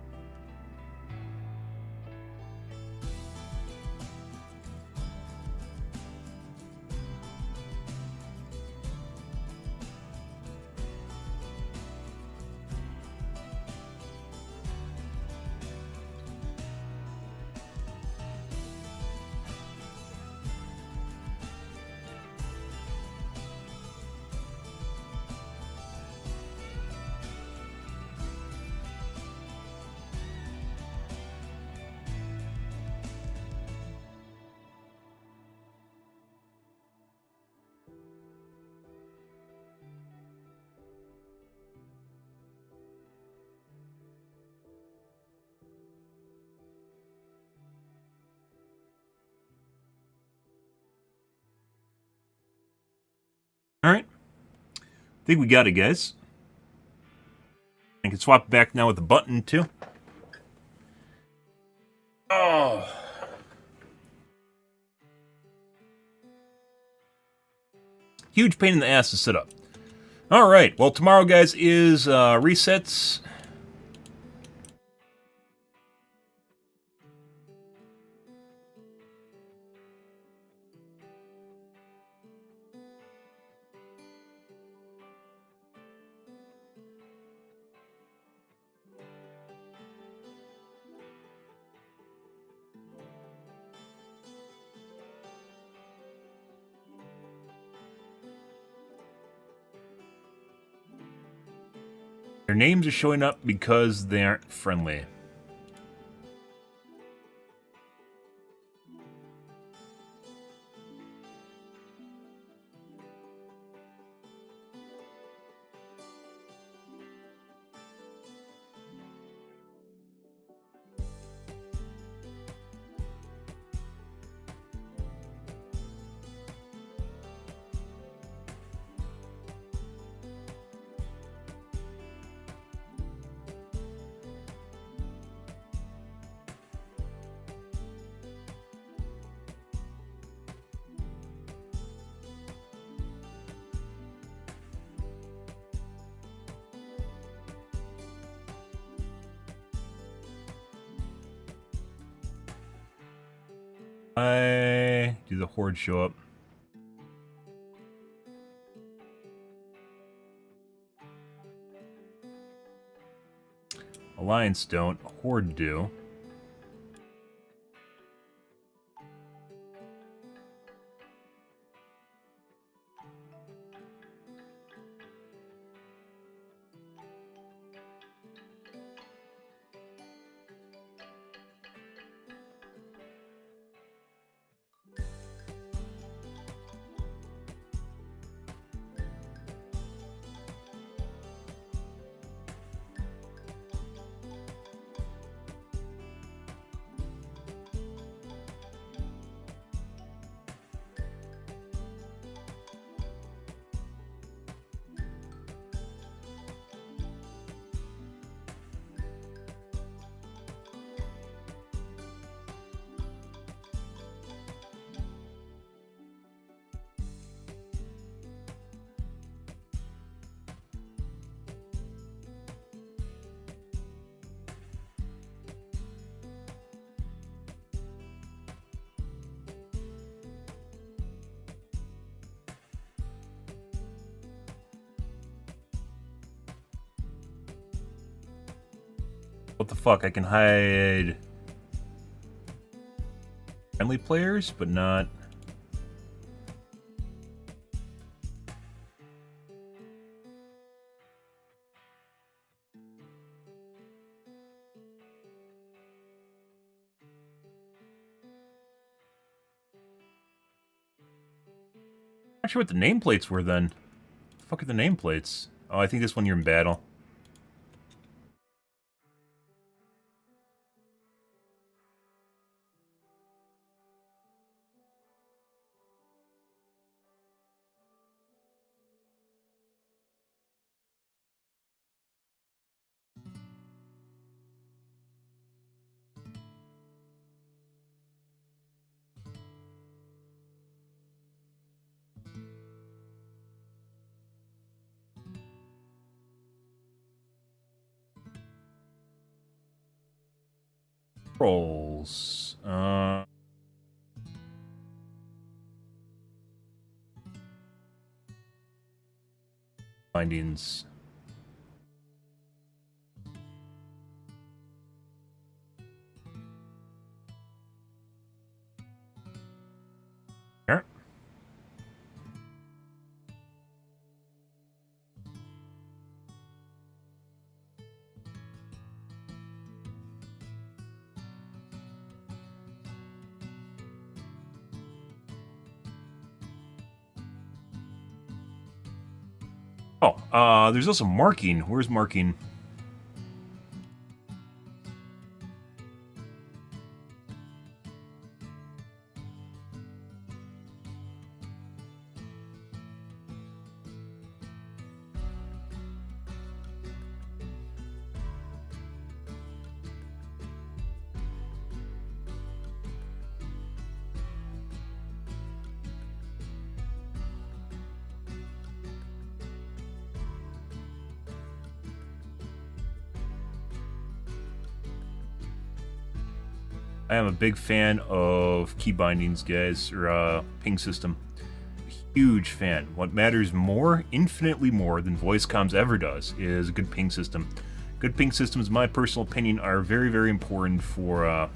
A: Alright. I think we got it, guys. I can swap back now with the button, too. Oh. Huge pain in the ass to set up. Alright, well, tomorrow, guys, is resets. Their names are showing up because they aren't friendly. Why do the horde show up? Alliance don't, horde do. What the fuck? I can hide friendly players, but not... Not sure what the nameplates were then. What the fuck are the nameplates? Oh, I think this one you're in battle. Trolls. Findings. Here. Oh, there's also marking. Where's marking? I am a big fan of key bindings, guys, or ping system. Huge fan. What matters more, infinitely more, than voice comms ever does, is a good ping system. Good ping systems, in my personal opinion, are very, very important for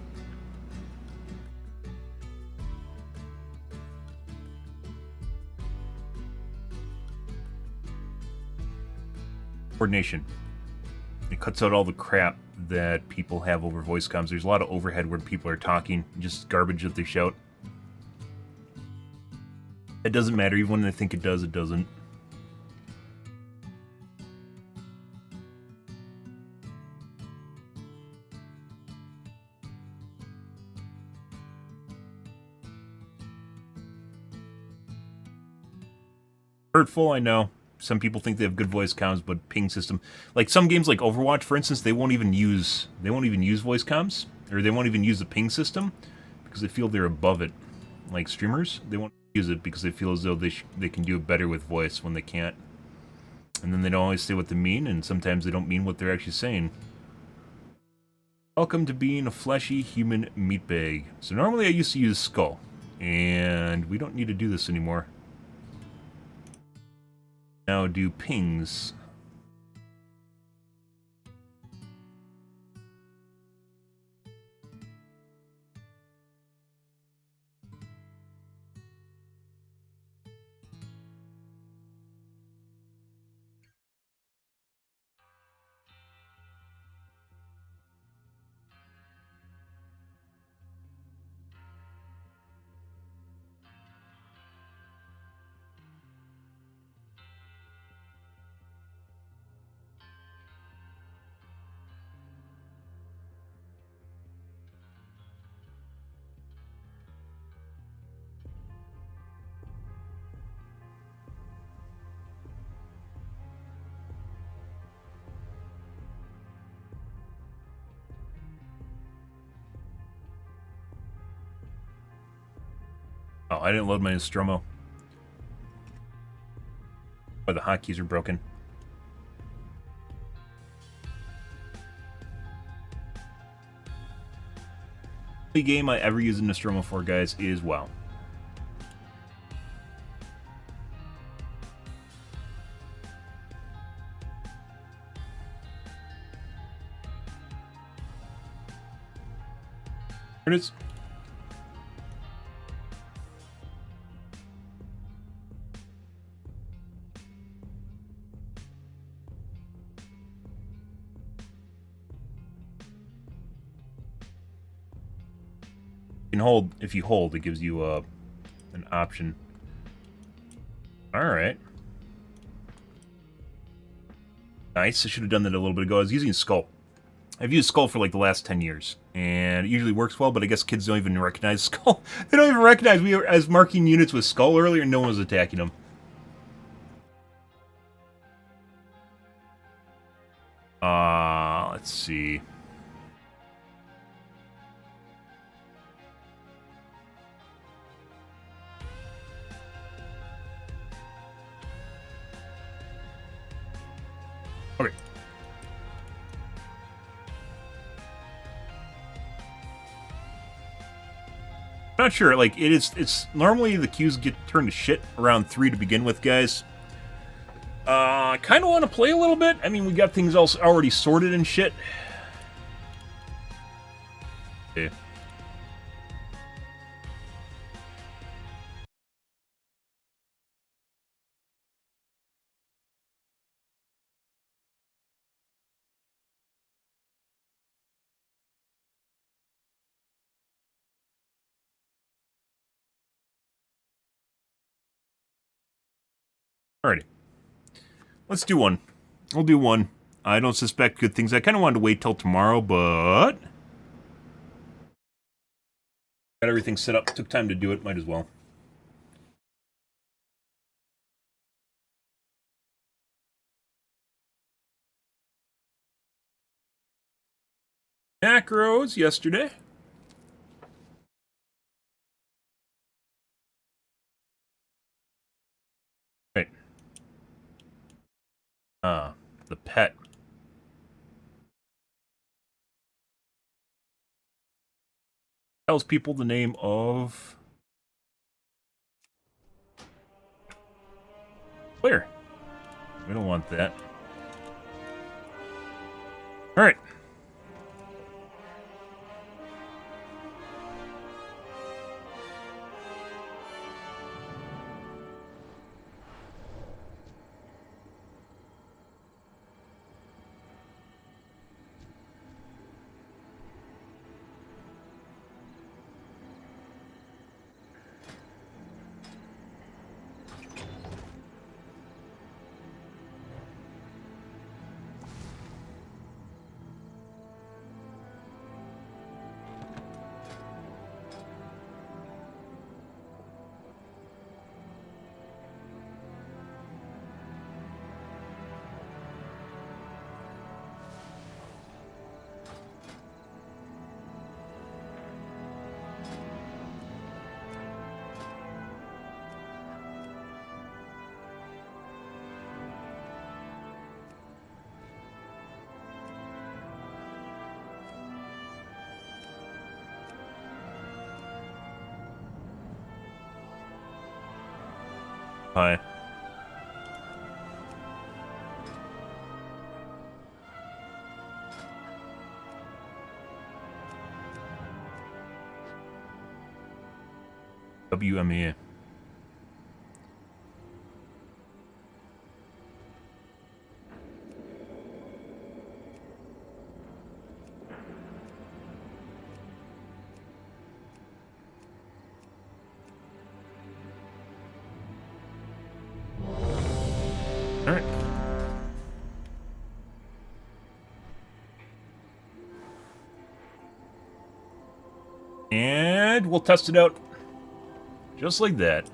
A: coordination. It cuts out all the crap that people have over voice comms. There's a lot of overhead where people are talking, just garbage that they shout. It doesn't matter, even when they think it does, it doesn't. Hurtful, I know. Some people think they have good voice comms, but ping system, like some games like Overwatch, for instance, they won't even use voice comms, or they won't even use the ping system because they feel they're above it. Like streamers, they won't use it because they feel as though they can do it better with voice when they can't, and then they don't always say what they mean, and sometimes they don't mean what they're actually saying. Welcome to being a fleshy human meatbag. So normally I used to use Skull, and we don't need to do this anymore. Now do pings. Oh, I didn't load my Nostromo. Oh, the hotkeys are broken. The game I ever use a Nostromo for, guys, is WoW. There it is. You can hold, if you hold, it gives you an option. Alright. Nice, I should have done that a little bit ago. I was using Skull. I've used Skull for like the last 10 years, and it usually works well, but I guess kids don't even recognize Skull. They don't even recognize me as marking units with Skull earlier, and no one was attacking them. Let's see. Okay. Not sure, like, it's normally the queues get turned to shit around 3 to begin with, guys. I kind of want to play a little bit. I mean, we got things all already sorted and shit. Okay. Alrighty. Let's do one. We'll do one. I don't suspect good things. I kind of wanted to wait till tomorrow, but... got everything set up. Took time to do it. Might as well. Macros yesterday. Right. The pet. Tells people the name of... player. We don't want that. Alright. Hi. WME. Alright. And we'll test it out. Just like that.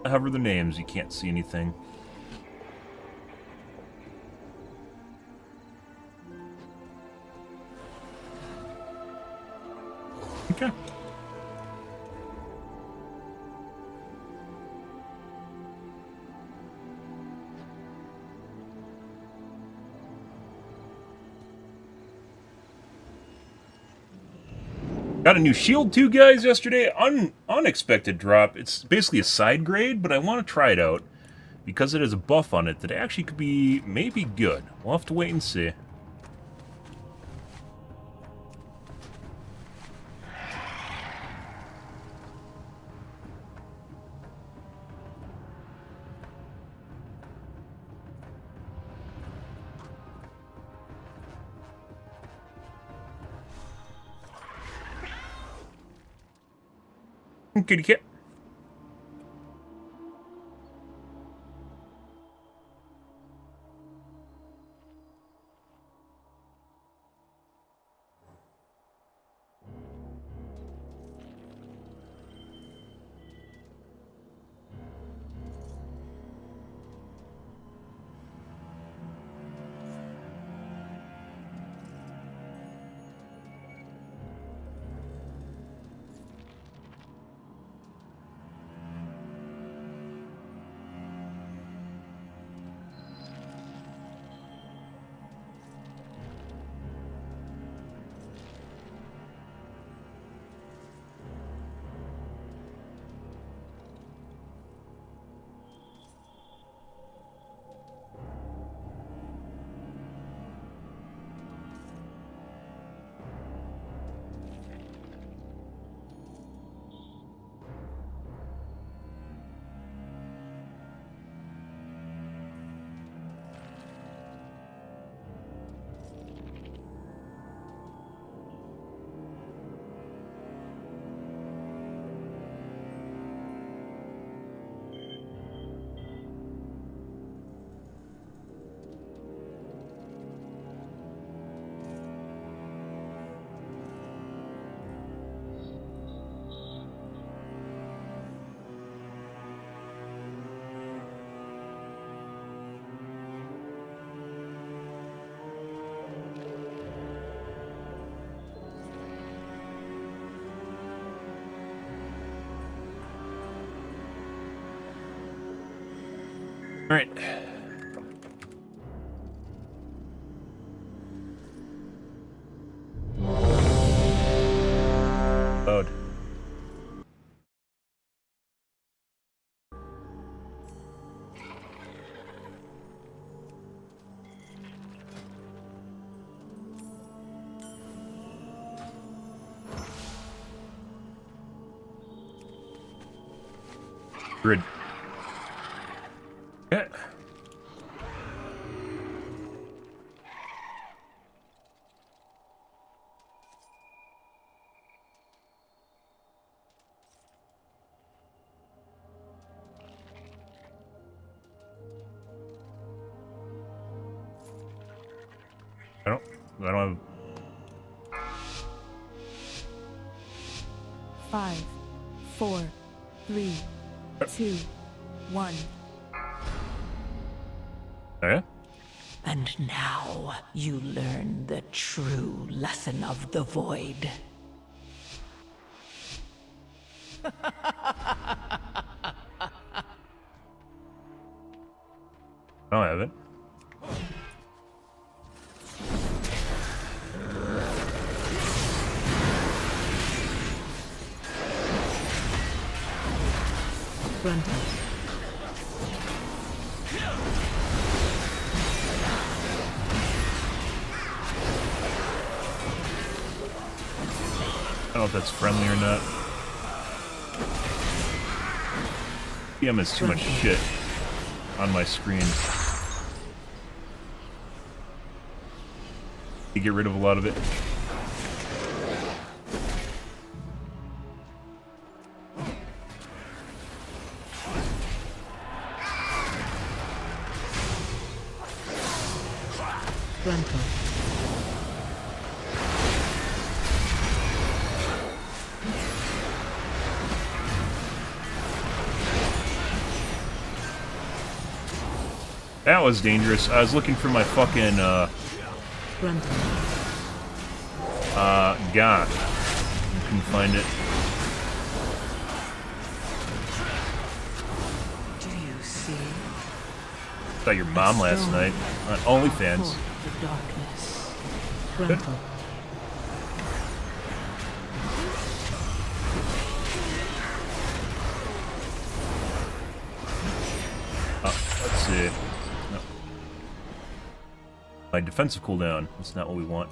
A: Hover the names, you can't see anything. Okay. Got a new shield too, guys, yesterday. Unexpected drop. It's basically a side grade, but I want to try it out. because it has a buff on it that actually could be maybe good. We'll have to wait and see. Kitty cat. All right. Load. Grid. Yeah. I don't have...
B: 5, 4, 3, 2, 1.
A: Yeah?
C: And now you learn the true lesson of the void.
A: I don't have it.
B: Frontal.
A: I don't know if that's friendly or not. PM is too much shit on my screen. You get rid of a lot of it.
B: Frontal.
A: That was dangerous. I was looking for my fucking,
B: Frontal.
A: gosh. I couldn't find it.
C: Do you see?
A: Saw your mom last night on OnlyFans.
C: The darkness.
B: Frontal.
A: see. No. My defensive cooldown. That's not what we want.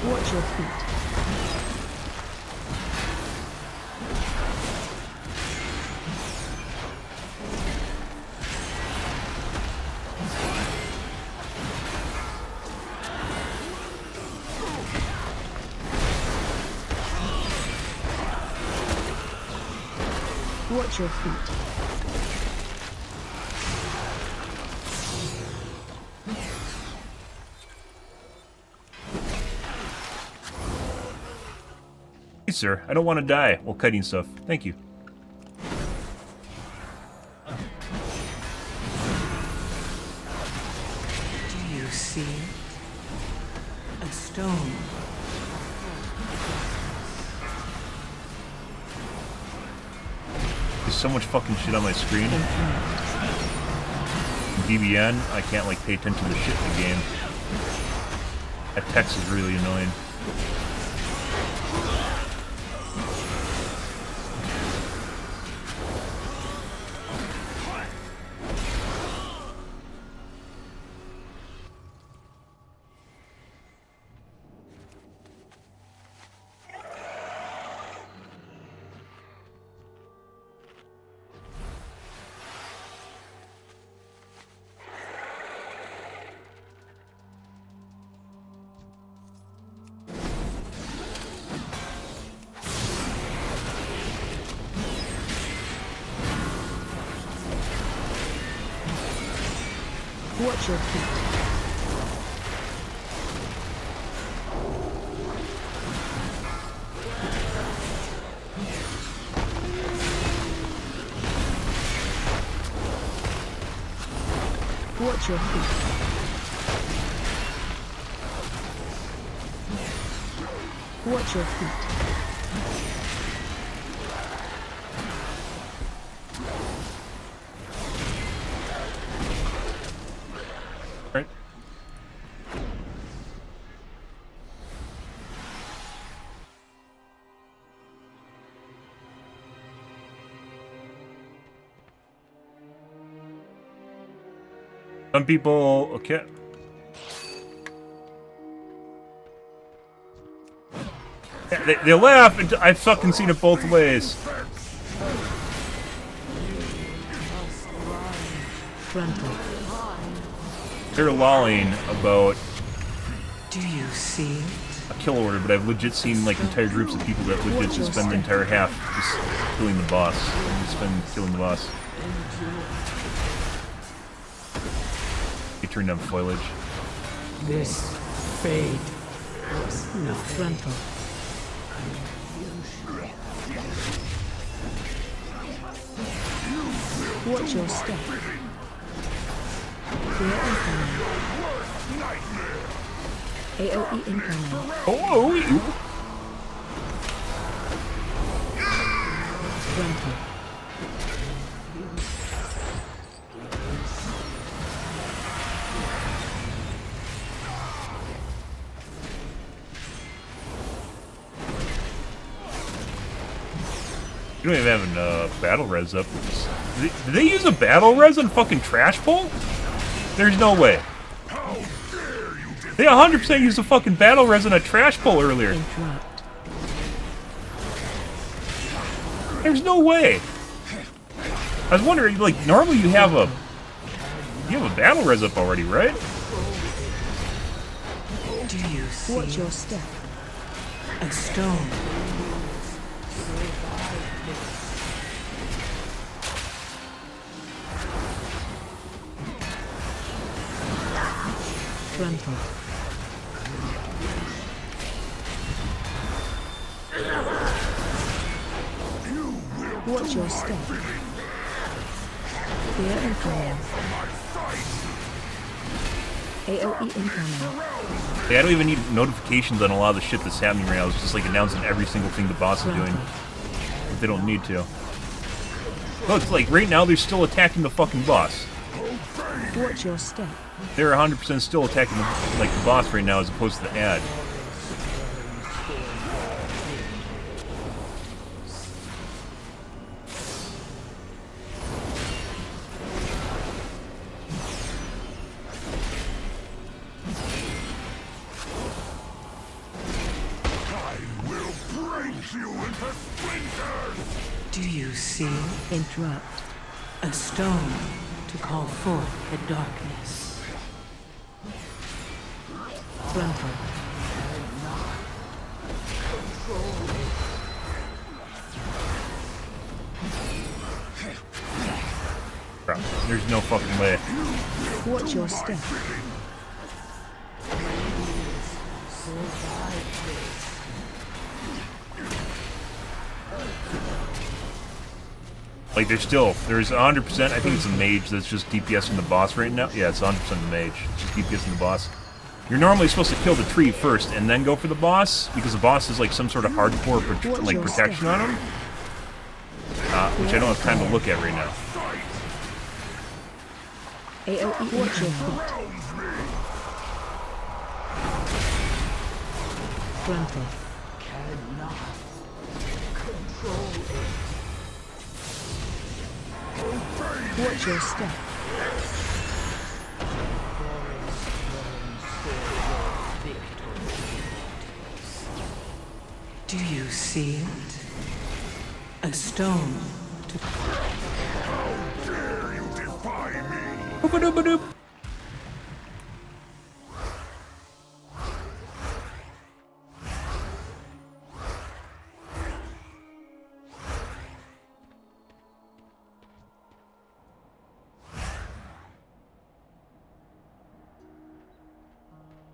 B: Watch your feet. Watch your feet.
A: Hey, sir, I don't want to die while cutting stuff. Thank you.
C: Do you see it? A stone.
A: There's so much fucking shit on my screen. BBN, I can't like pay attention to the shit in the game. That text is really annoying.
B: Watch your feet. Watch your feet. Watch your feet.
A: Right. Some people, okay. Yeah, they laugh, and I've fucking seen it both ways.
B: Frontal.
A: They're lolling about
C: Do you see it?
A: a kill order, but I've legit seen like entire groups of people that legit just spend the entire half just killing the boss. And just spend killing the boss. You turn down foliage.
C: This fate was not
B: Frontal. Watch your step. Fear incoming. AOE incoming.
A: Oh, you.
B: Frontal.
A: You don't even have a battle res up. Did they use a battle res on fucking Trash Bowl? There's no way. They 100% used a fucking battle res on a Trash Bowl earlier.
B: Interrupt.
A: There's no way. I was wondering, like, normally you have a battle res up already, right?
C: Do you see
B: Watch your step.
C: a stone?
B: Frontal. Watch your step. Fear incoming. AOE incoming.
A: Yeah, I don't even need notifications on a lot of the shit that's happening right now. It's just like announcing every single thing the boss is doing. But they don't need to. No, it's like right now they're still attacking the fucking boss.
B: Watch your step.
A: They're 100% still attacking like the boss right now as opposed to the ad.
C: Do you see
B: Interrupt.
C: a stone to call forth the darkness?
B: Frontal.
A: Bro, there's no fucking way.
B: Watch your step.
A: Like, there's 100%, I think it's a mage that's just DPSing the boss right now. Yeah, it's 100% the mage. It's just DPSing the boss. You're normally supposed to kill the tree first and then go for the boss, because the boss is like some sort of hardcore protection on him. Which I don't have time to look at right now.
B: AOE. Watch your feet. Frontal. Watch your step.
C: Do you see it? A stone to
A: Boop-a-doop-a-doop.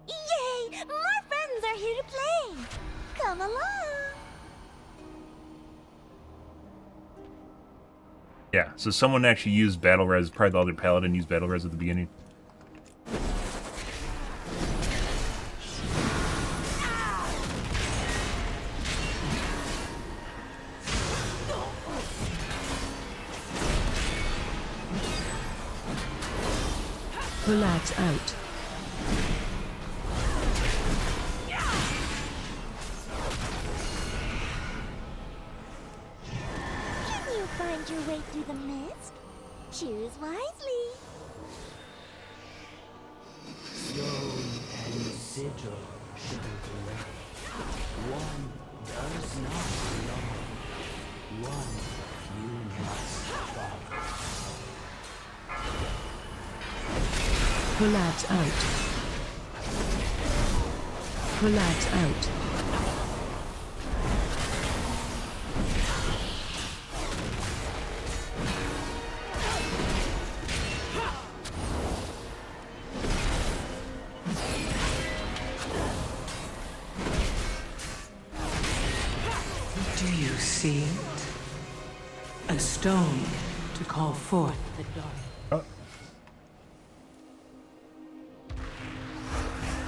D: Yay! More friends are here to play! Come along!
A: Yeah, so someone actually used battle res, probably the other paladin used battle res at the beginning.
B: Pull out out.
D: Can you find your way through the mist? Choose wisely.
E: Stone and sigil should away. One does not belong. One you must follow.
B: Pull out out. Pull out out.
C: Do you see it? A stone to call forth the dark.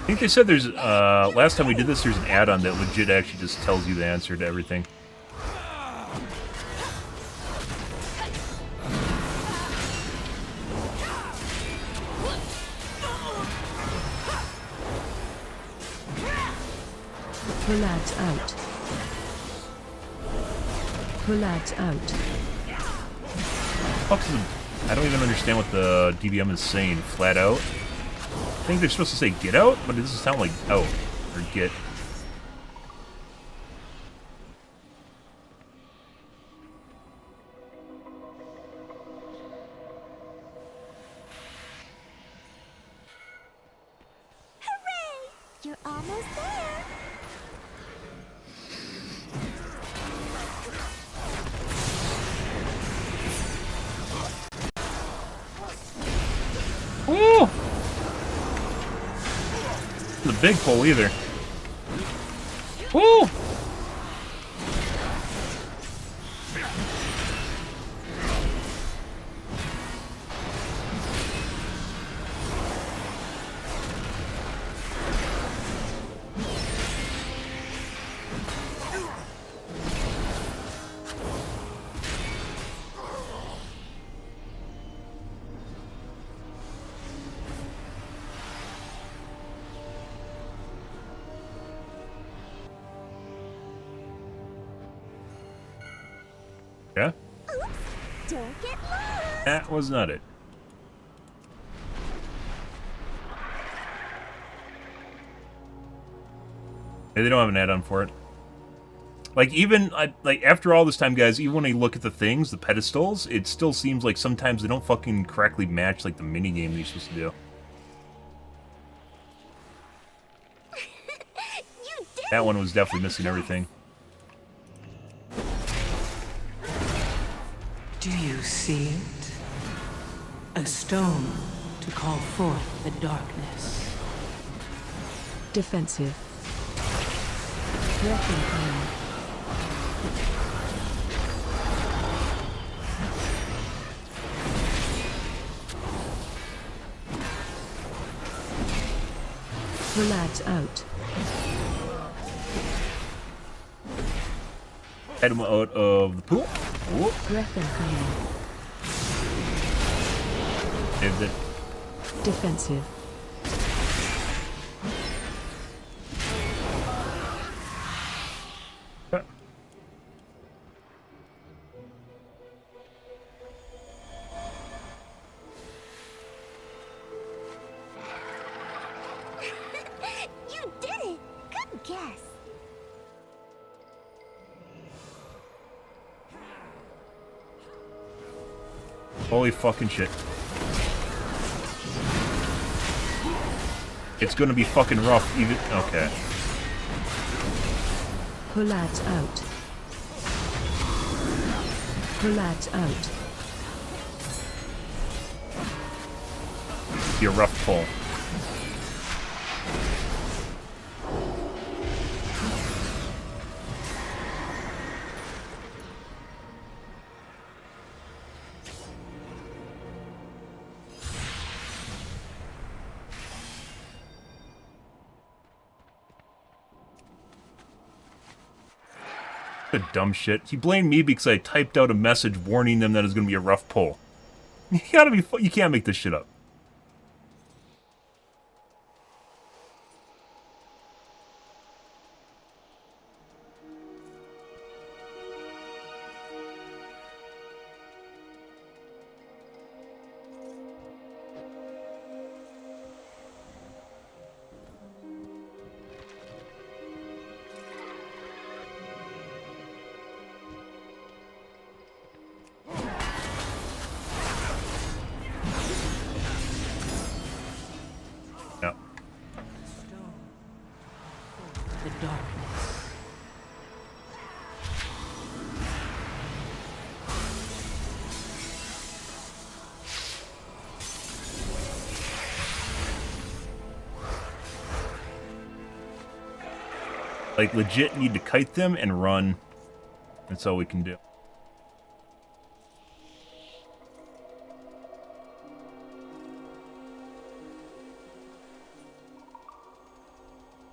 A: I think they said there's, last time we did this, there's an add-on that legit actually just tells you the answer to everything.
B: Pull out out. Pull out out.
A: I don't even understand what the DBM is saying, flat out. I think they're supposed to say get out, but it doesn't sound like out, or get.
D: Hooray! You're almost there!
A: Ooh! The big pole either. Woo!
D: Don't get lost.
A: That was not it. Hey, they don't have an add-on for it. Like, even, like, after all this time, guys, even when I look at the things, the pedestals, it still seems like sometimes they don't fucking correctly match, like, the minigame that you're supposed to do. That one was definitely missing everything.
C: Do you see it? A stone to call forth the darkness.
B: Defensive. Breath and fire. Lads out.
A: Head him out of the pool. Whoop.
B: Breath and fire.
A: Saved it.
B: Defensive.
D: You did it. Good guess.
A: Holy fucking shit. It's gonna be fucking rough, even. Okay.
B: Lads out. Lads out.
A: Be a rough pull. Dumb shit. He blamed me because I typed out a message warning them that it's going to be a rough pull. You gotta be. You can't make this shit up. No.
C: The darkness.
A: Like, legit need to kite them and run. That's all we can do.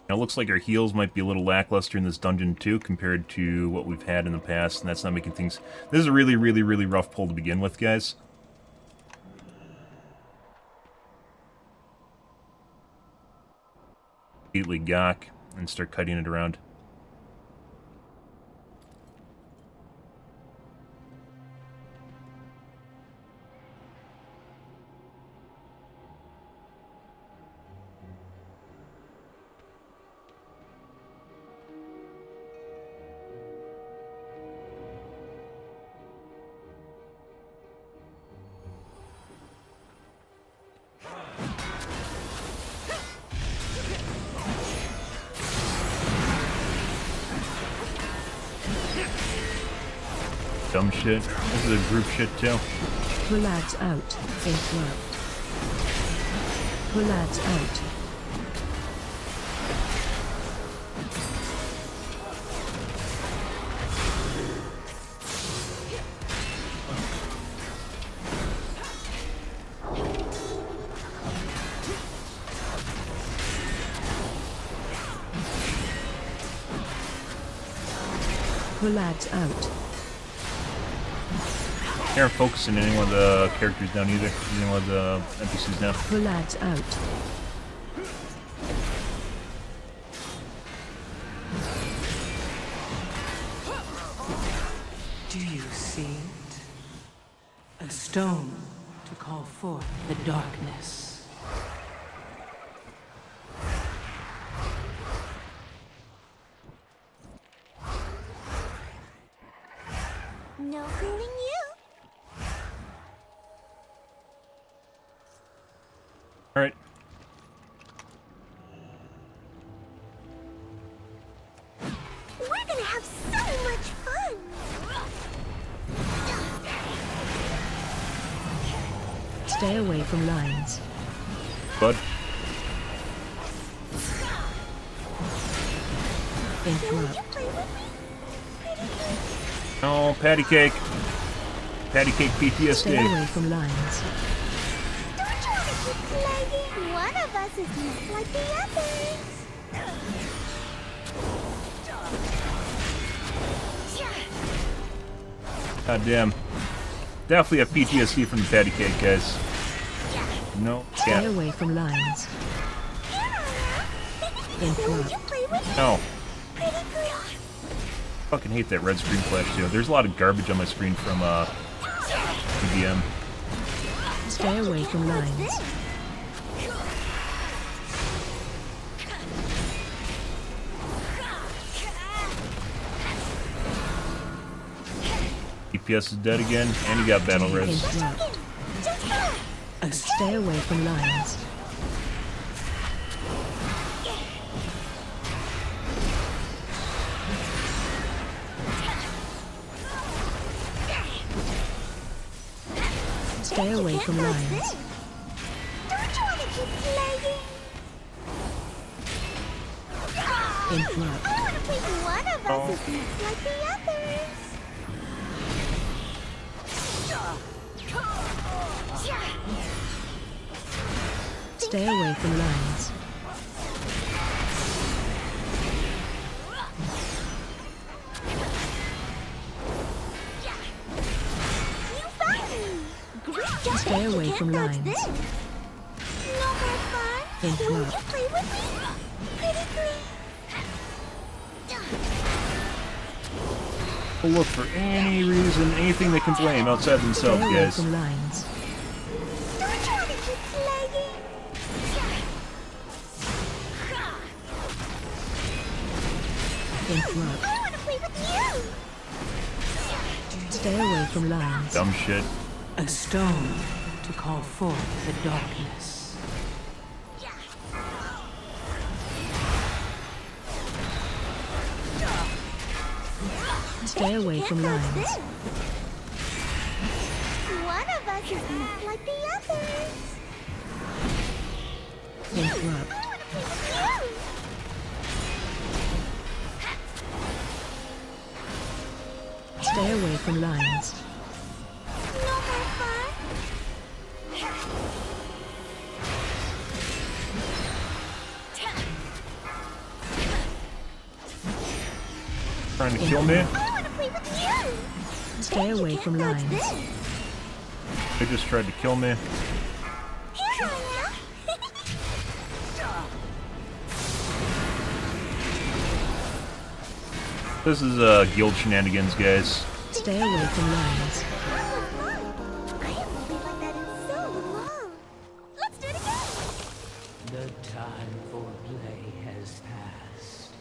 A: Now, it looks like our heals might be a little lackluster in this dungeon, too, compared to what we've had in the past, and that's not making things... This is a really, really, really rough pull to begin with, guys. Immediately gawk and start cutting it around. Dumb shit. This is a group shit too.
B: Lads out. Interrupt. Lads out. Lads out.
A: Can't focus on any one of the characters down either. Any one of the NPCs down.
B: Lads out.
C: Do you see it? stone to call forth the darkness.
D: No fooling you.
A: All right.
D: We're gonna have so much fun.
B: Stay away from lines.
A: Bud.
B: Interrupt.
D: Play with me?
A: Oh, patty cake. Patty cake PTSD.
B: Stay away from lines.
D: Don't you want to keep playing? One of us is not like the others.
A: God damn. Definitely have PTSD from the patty cake, guys. No,
B: Stay
A: can't.
B: away from lines. Interrupt.
D: You play with me?
A: No.
D: Pretty good.
A: Fucking hate that red screen flash too. There's a lot of garbage on my screen from TBM.
B: Stay away from
D: What's
B: lines.
D: this?
A: DPS is dead again, and you got battle res.
B: Interrupt.
D: Just go.
B: Stay away from lines. Stay away from lines.
D: Don't you want to keep playing?
B: Interrupt.
D: I want to play with one of us is not like the others.
B: Stay away from lines.
D: You found me. Great job.
B: Stay away
D: You
B: from
D: can't dodge
B: lines.
D: this. No more fun. Will you
B: Interrupt.
D: play with me? Pretty please.
A: We'll look for any reason, anything they can blame outside
B: Stay
A: themselves,
B: away
A: guys.
B: from lines.
D: Don't you want to keep playing?
B: Interrupt.
D: I want to play with you.
B: Stay away from lines.
A: Dumb shit.
C: A stone to call forth the darkness.
B: Stay away
D: Can't
B: from
D: dodge
B: lines.
D: this. One of us is not like the others.
B: Interrupt.
D: I want to play with you.
B: Stay away from lines.
D: No more fun.
A: Trying to kill me?
D: I want to play with you.
B: Stay away from
D: Can't dodge
B: lines.
D: this.
A: They just tried to kill me.
D: Here I am.
A: This is guild shenanigans, guys.
B: Stay away from lines.
D: That was fun. I haven't played like that in so long. Let's do it again.
E: The time for play has passed.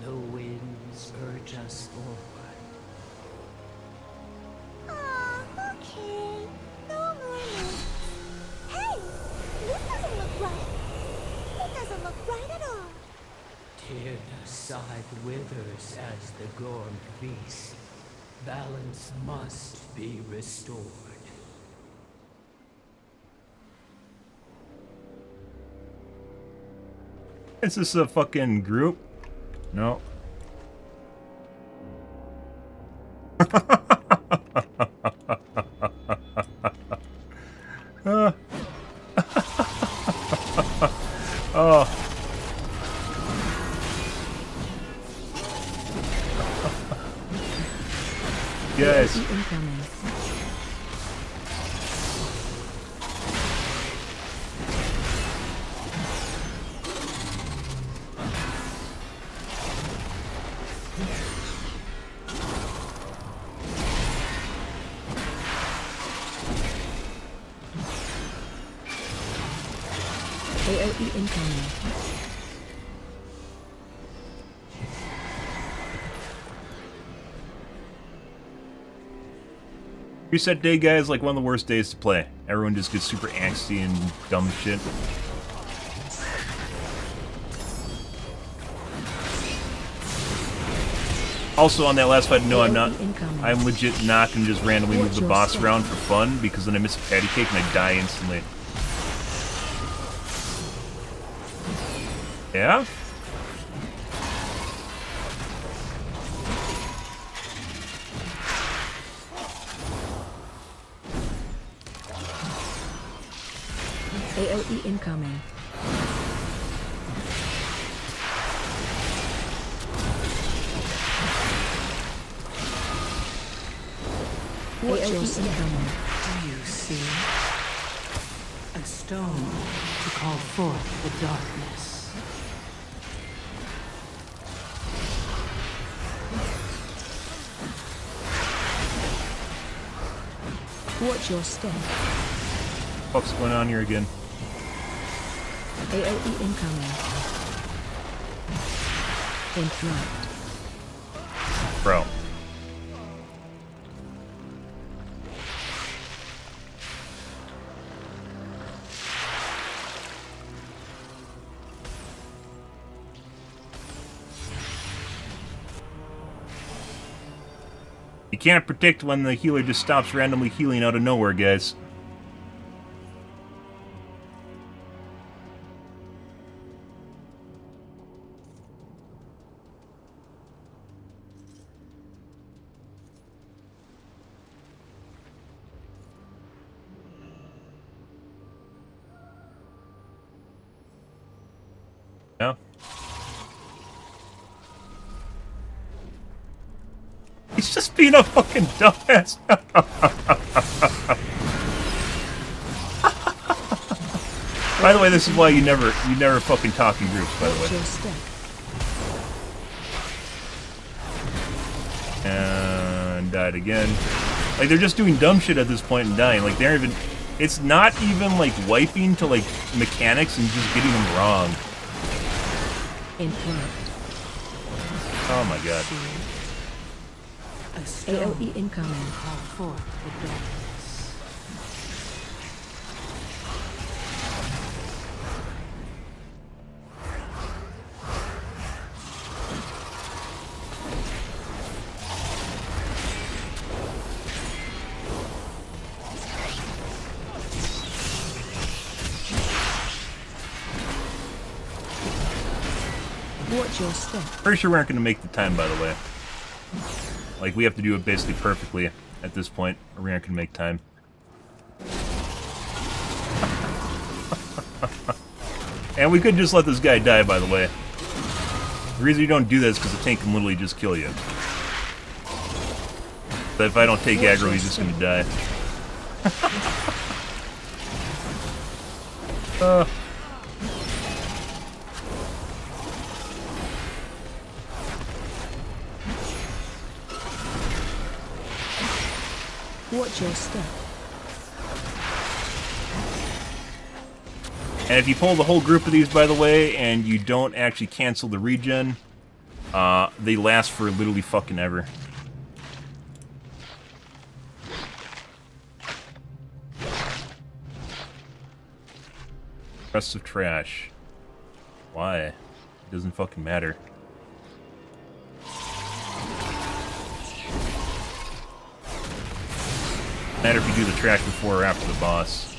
E: The winds urge us forward.
D: Aw, okay. No more notes. Hey, this doesn't look right. It doesn't look right at all.
E: Tiered side withers as the gormed feast. Balance must be restored.
A: Is this a fucking group? No. Oh. Guys.
B: Incoming. AOE incoming.
A: Reset day, guys, like one of the worst days to play. Everyone just gets super angsty and dumb shit. Also, on that last fight, no, I'm legit not gonna just randomly move the boss around for fun, because then I miss a patty cake and I die instantly. Yeah?
B: AOE incoming. AOE incoming.
C: Do you see? A stone to call forth the darkness.
B: Watch your step.
A: What's going on here again?
B: AOE incoming. Interrupt.
A: Bro. You can't predict when the healer just stops randomly healing out of nowhere, guys. Yeah. He's just being a fucking dumbass. By the way, this is why you never fucking talk in groups, by the
B: Watch
A: way.
B: your step.
A: And died again. Like, they're just doing dumb shit at this point and dying. Like, they're even... It's not even, like, wiping to, like, mechanics and just getting them wrong.
B: Interrupt.
A: Oh my god.
C: A stone
B: AOE incoming.
C: to call forth the darkness.
B: Watch your step.
A: Pretty sure we aren't going to make the time, by the way. Like, we have to do it basically perfectly at this point, or we aren't going to make time. And we could just let this guy die, by the way. The reason you don't do that is because the tank can literally just kill you. But if I don't take aggro, he's just going to die.
B: Watch your step.
A: And if you pull the whole group of these, by the way, and you don't actually cancel the regen, they last for literally fucking ever. Rest of trash. Why? It doesn't fucking matter. Matter if you do the trash before or after the boss.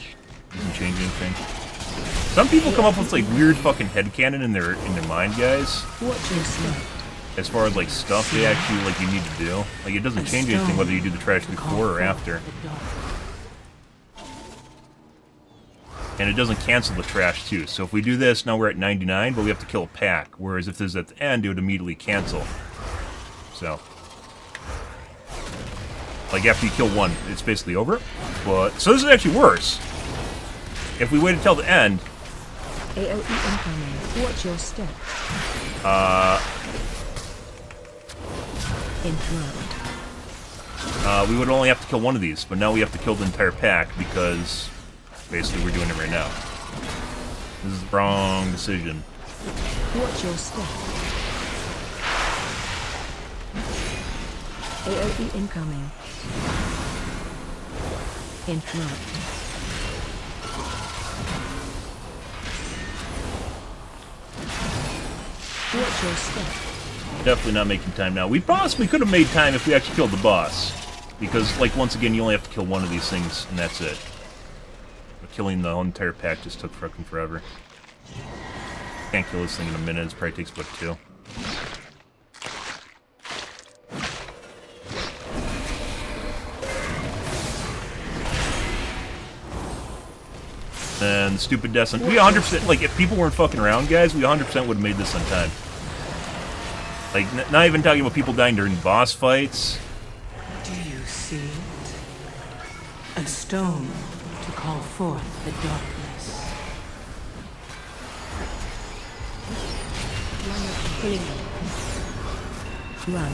A: Doesn't change anything. Some people come up with like weird fucking headcanon in their mind, guys.
B: Watch your step.
A: As far as like stuff they actually like you need to do. Like it doesn't change anything whether you do the trash before or after. And it doesn't cancel the trash too. So if we do this, now we're at 99, but we have to kill a pack. Whereas if this is at the end, it would immediately cancel. So. Like after you kill one, it's basically over. But so this is actually worse. If we waited till the end.
B: AOE incoming. Watch your step. Interrupt.
A: We would only have to kill one of these, but now we have to kill the entire pack because basically we're doing it right now. This is the wrong decision.
B: Watch your step. AOE incoming. Interrupt. Watch your step.
A: Definitely not making time now. We possibly could have made time if we actually killed the boss. Because, like, once again, you only have to kill one of these things, and that's it. But killing the whole entire pack just took fucking forever. Can't kill this thing in a minute. It probably takes about 2. And stupid Descent. We 100%, like, if people weren't fucking around, guys, we 100% would have made this on time. Like, not even talking about people dying during boss fights.
C: Do you see it? A stone to call forth the darkness.
B: Line up pulling them. Run.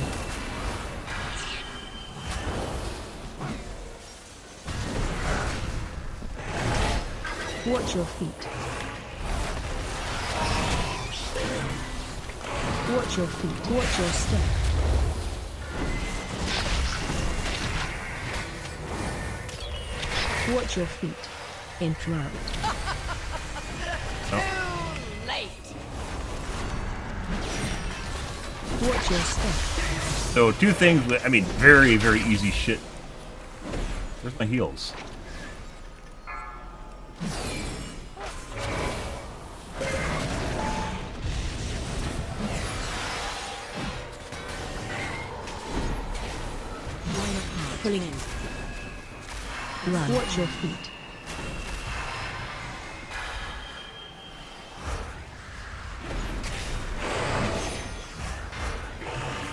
B: Watch your feet. Watch your feet. Watch your step. Watch your feet. Interrupt. Watch your step.
A: So, 2 things, I mean, very, very easy shit. Where's my heals?
B: Pulling in. Run. Watch your feet.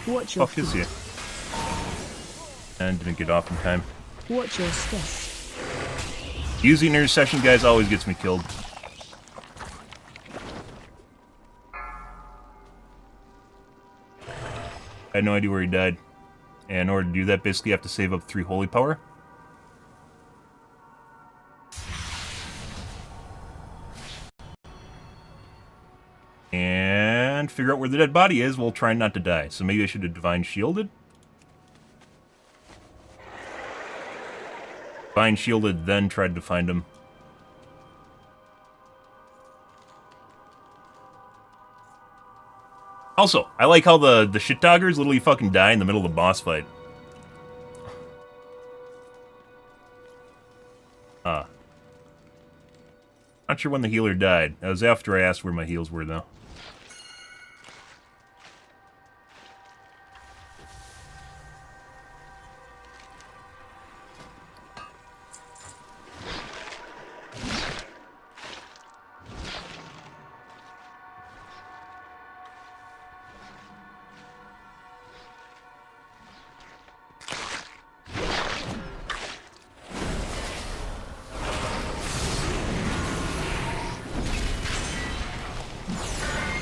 B: Watch your
A: Fuck
B: feet.
A: is he? And didn't get off in time.
B: Watch your step.
A: Using intercession, guys, always gets me killed. I had no idea where he died. And in order to do that, basically you have to save up 3 holy power. And figure out where the dead body is while trying not to die. So maybe I should have Divine Shielded. Divine Shielded, then tried to find him. Also, I like how the shit doggers literally fucking die in the middle of the boss fight. Not sure when the healer died. That was after I asked where my heals were, though.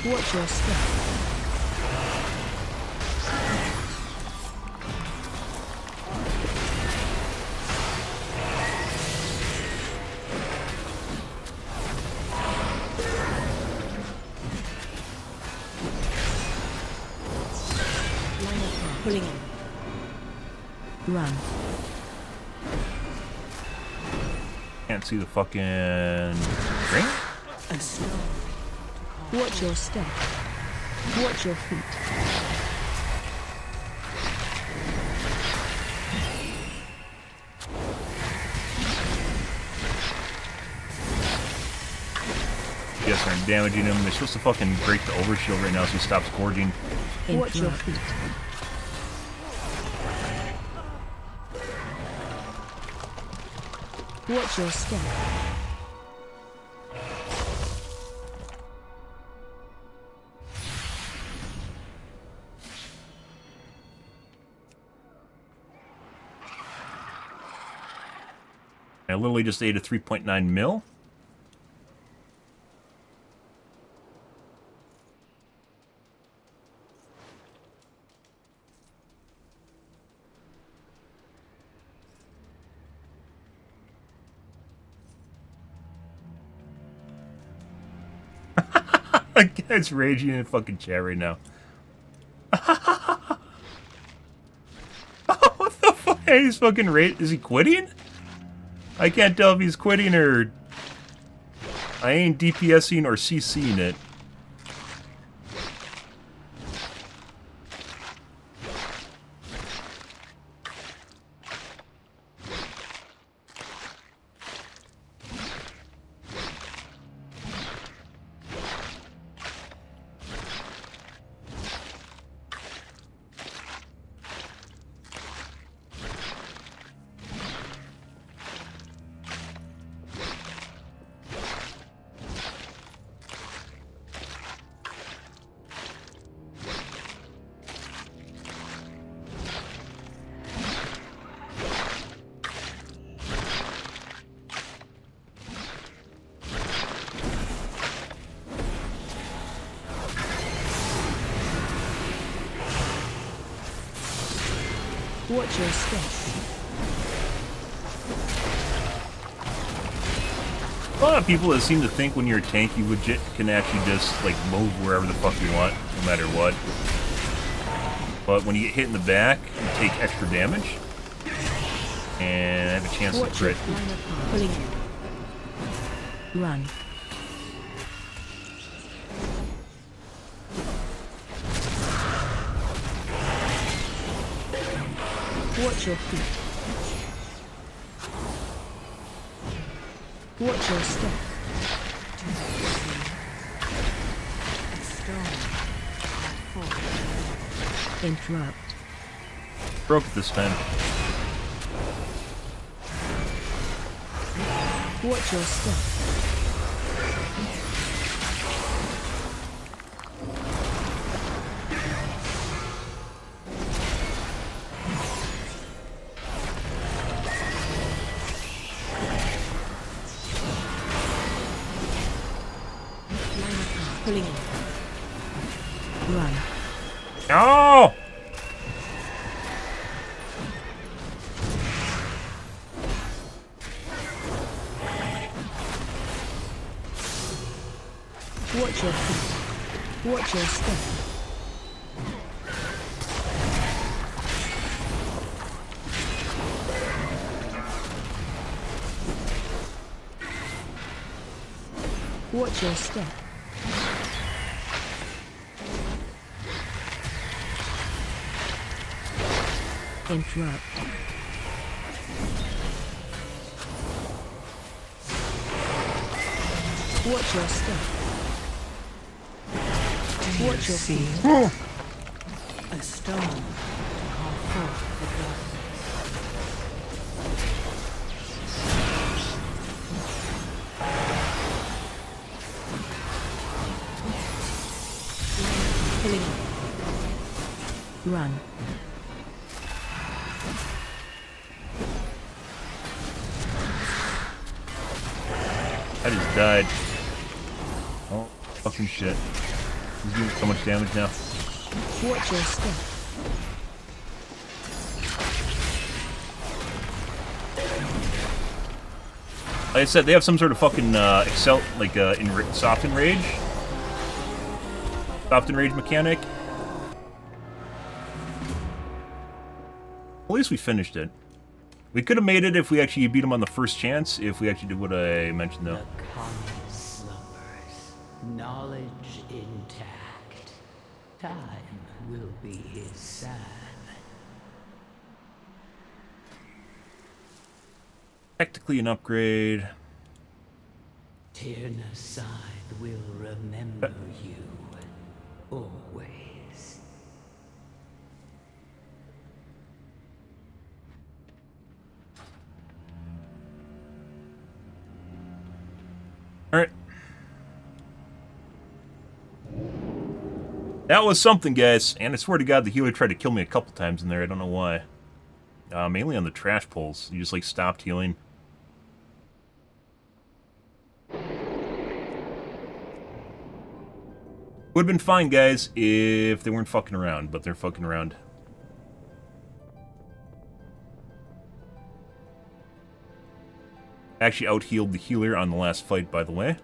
B: Watch your step. Line up now. Pulling in. Run.
A: Can't see the fucking ring?
C: A stone.
B: Watch your step. Watch your feet.
A: Yes, I'm damaging him. They're supposed to fucking break the overshield right now so he stops gorging.
B: Watch your feet. Watch your step.
A: I literally just ate a 3.9 mil. That guy's raging in fucking chat right now. What the fuck? He's fucking is he quitting? I can't tell if he's quitting or... I ain't DPSing or CCing it.
B: Watch your step.
A: A lot of people that seem to think when you're a tank, you legit can actually just like move wherever the fuck you want, no matter what. But when you get hit in the back, you take extra damage, and I have a chance to crit.
B: Pulling in. Run. Watch your feet. Watch your step. Interrupt.
A: Broke it this time.
B: Watch your step. Pulling in. Run.
A: No!
B: Watch your feet. Watch your step. Watch your step. Interrupt. Watch your step. Watch your feet.
C: A stone to call forth the darkness.
B: Pulling in. Run.
A: I just died. Oh, fucking shit. He's doing so much damage now.
B: Watch your step.
A: Like I said, they have some sort of fucking soft enrage mechanic. At least we finished it. We could have made it if we actually beat him on the first chance, if we actually did what I mentioned though.
E: The comet slumbers, knowledge intact. Time will be his sign.
A: Technically an upgrade.
E: Tyrnaside will remember you always.
A: Alright. That was something, guys. And I swear to God, the healer tried to kill me a couple times in there. I don't know why. Mainly on the trash pulls. You just, like, stopped healing. Would have been fine, guys, if they weren't fucking around. But they're fucking around. Actually out-healed the healer on the last fight, by the way.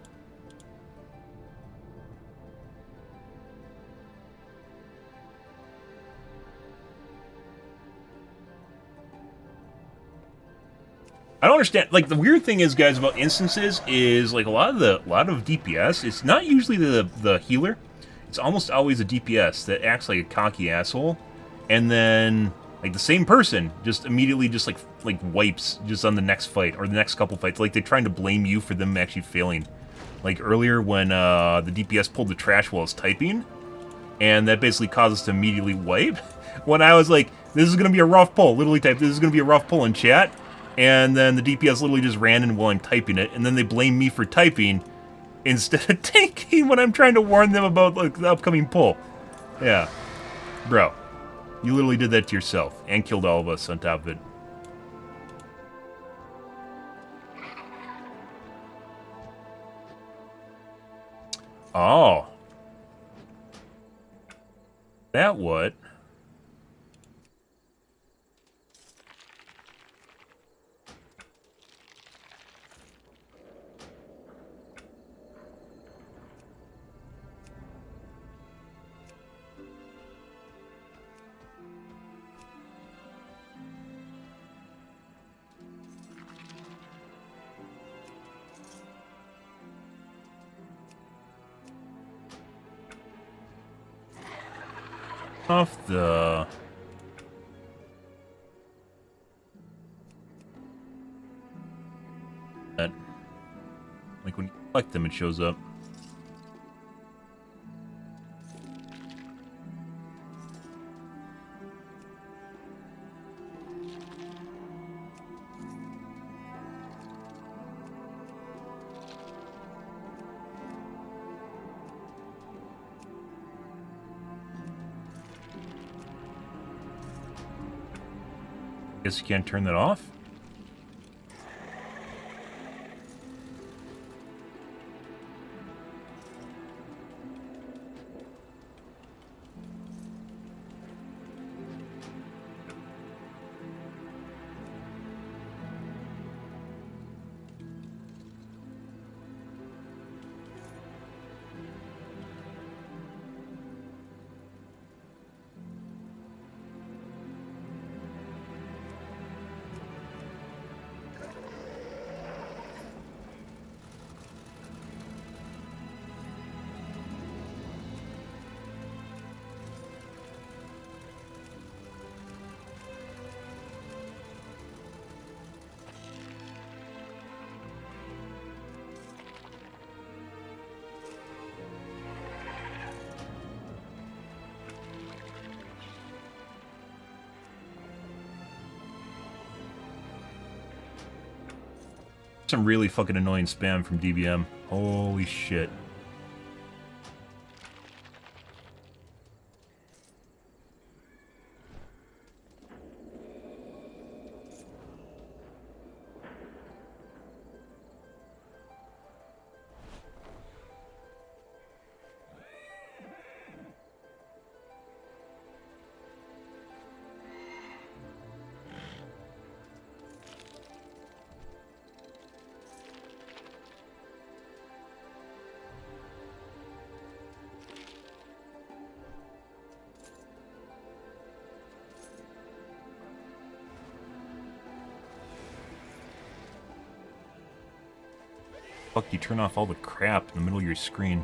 A: understand. Like, the weird thing is, guys, about instances is, like, a lot of DPS, it's not usually the healer. It's almost always a DPS that acts like a cocky asshole, and then, like, the same person just immediately just, like wipes just on the next fight, or the next couple fights. Like, they're trying to blame you for them actually failing. Like, earlier when the DPS pulled the trash while I was typing, and that basically caused us to immediately wipe. When I was like, this is going to be a rough pull, literally type, this is going to be a rough pull in chat, and then the DPS literally just ran in while I'm typing it, and then they blame me for typing instead of tanking when I'm trying to warn them about, like, the upcoming pull. Yeah. Bro. You literally did that to yourself, and killed all of us on top of it. Oh. That what? Off the... That... Like, when you select them, it shows up. Guess you can't turn that off? Some really fucking annoying spam from DBM. Holy shit. Fuck, you turn off all the crap in the middle of your screen.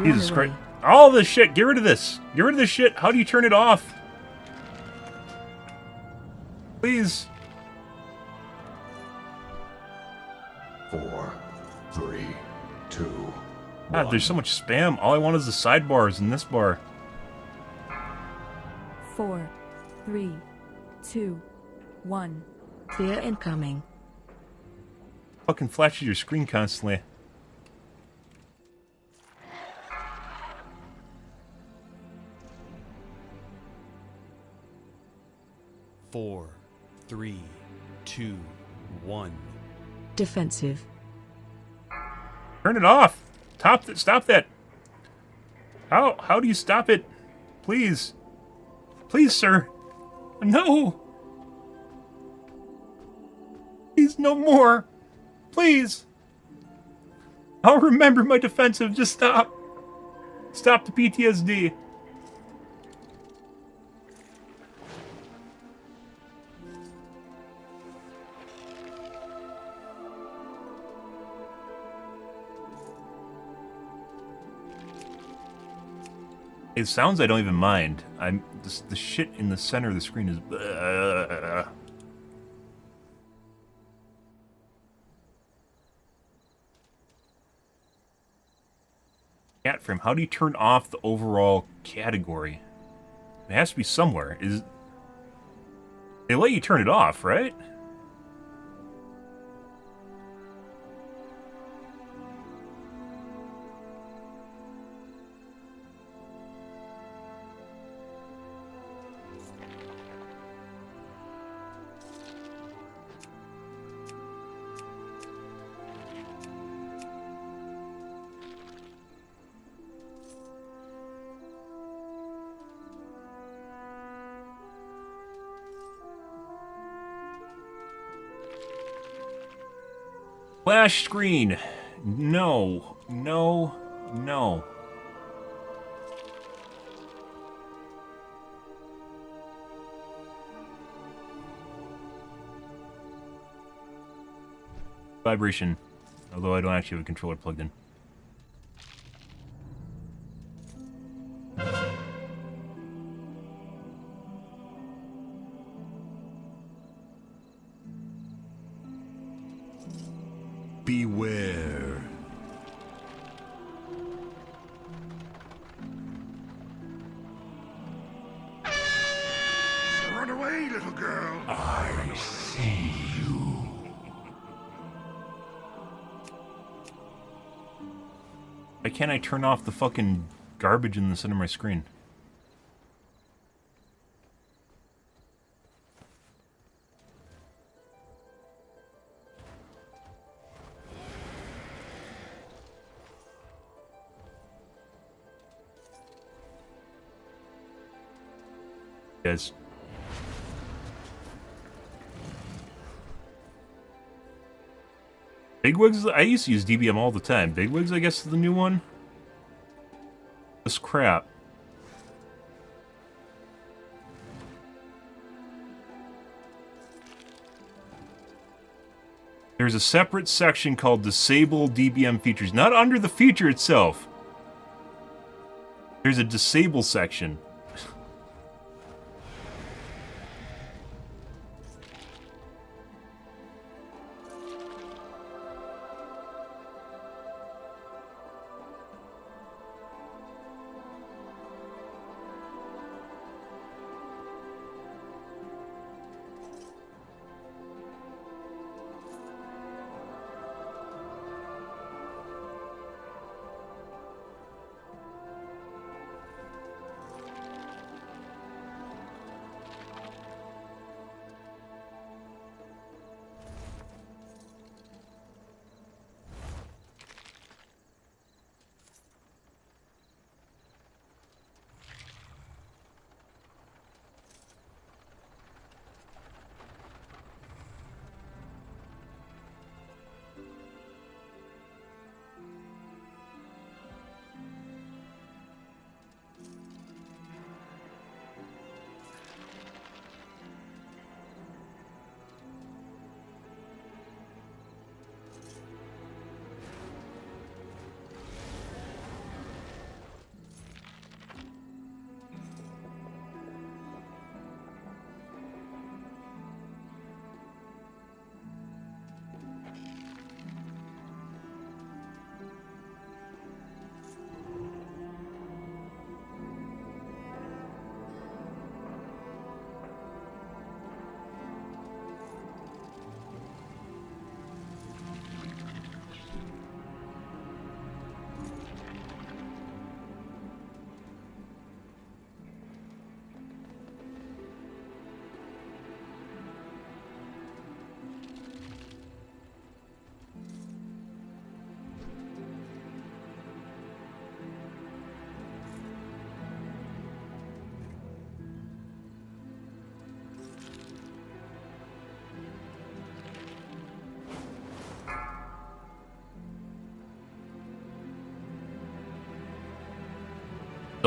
A: Jesus
B: away.
A: Christ. All this shit. Get rid of this. Get rid of this shit. How do you turn it off? Please.
F: 4, 3, 2,
A: God, there's so much spam. All I want is the sidebars in this bar.
B: 4, 3, 2, 1. Fear incoming.
A: Fucking flashes your screen constantly.
G: Four, 3, 2, 1.
B: Defensive.
A: Turn it off. Stop that. How do you stop it? Please. Please, sir. No. Please, no more. Please. I'll remember my defensive. Just stop. Stop the PTSD. It sounds I don't even mind. The shit in the center of the screen is. Cat frame. How do you turn off the overall category? It has to be somewhere. They let you turn it off, right? Flash screen. No. No. No. Vibration. Although I don't actually have a controller plugged in.
F: beware. Run away, little girl. I see you.
A: Why can't I turn off the fucking garbage in the center of my screen? Guys. Bigwigs? I used to use DBM all the time. Bigwigs, I guess, is the new one. This crap. There's a separate section called Disable DBM Features. Not under the feature itself. There's a Disable section.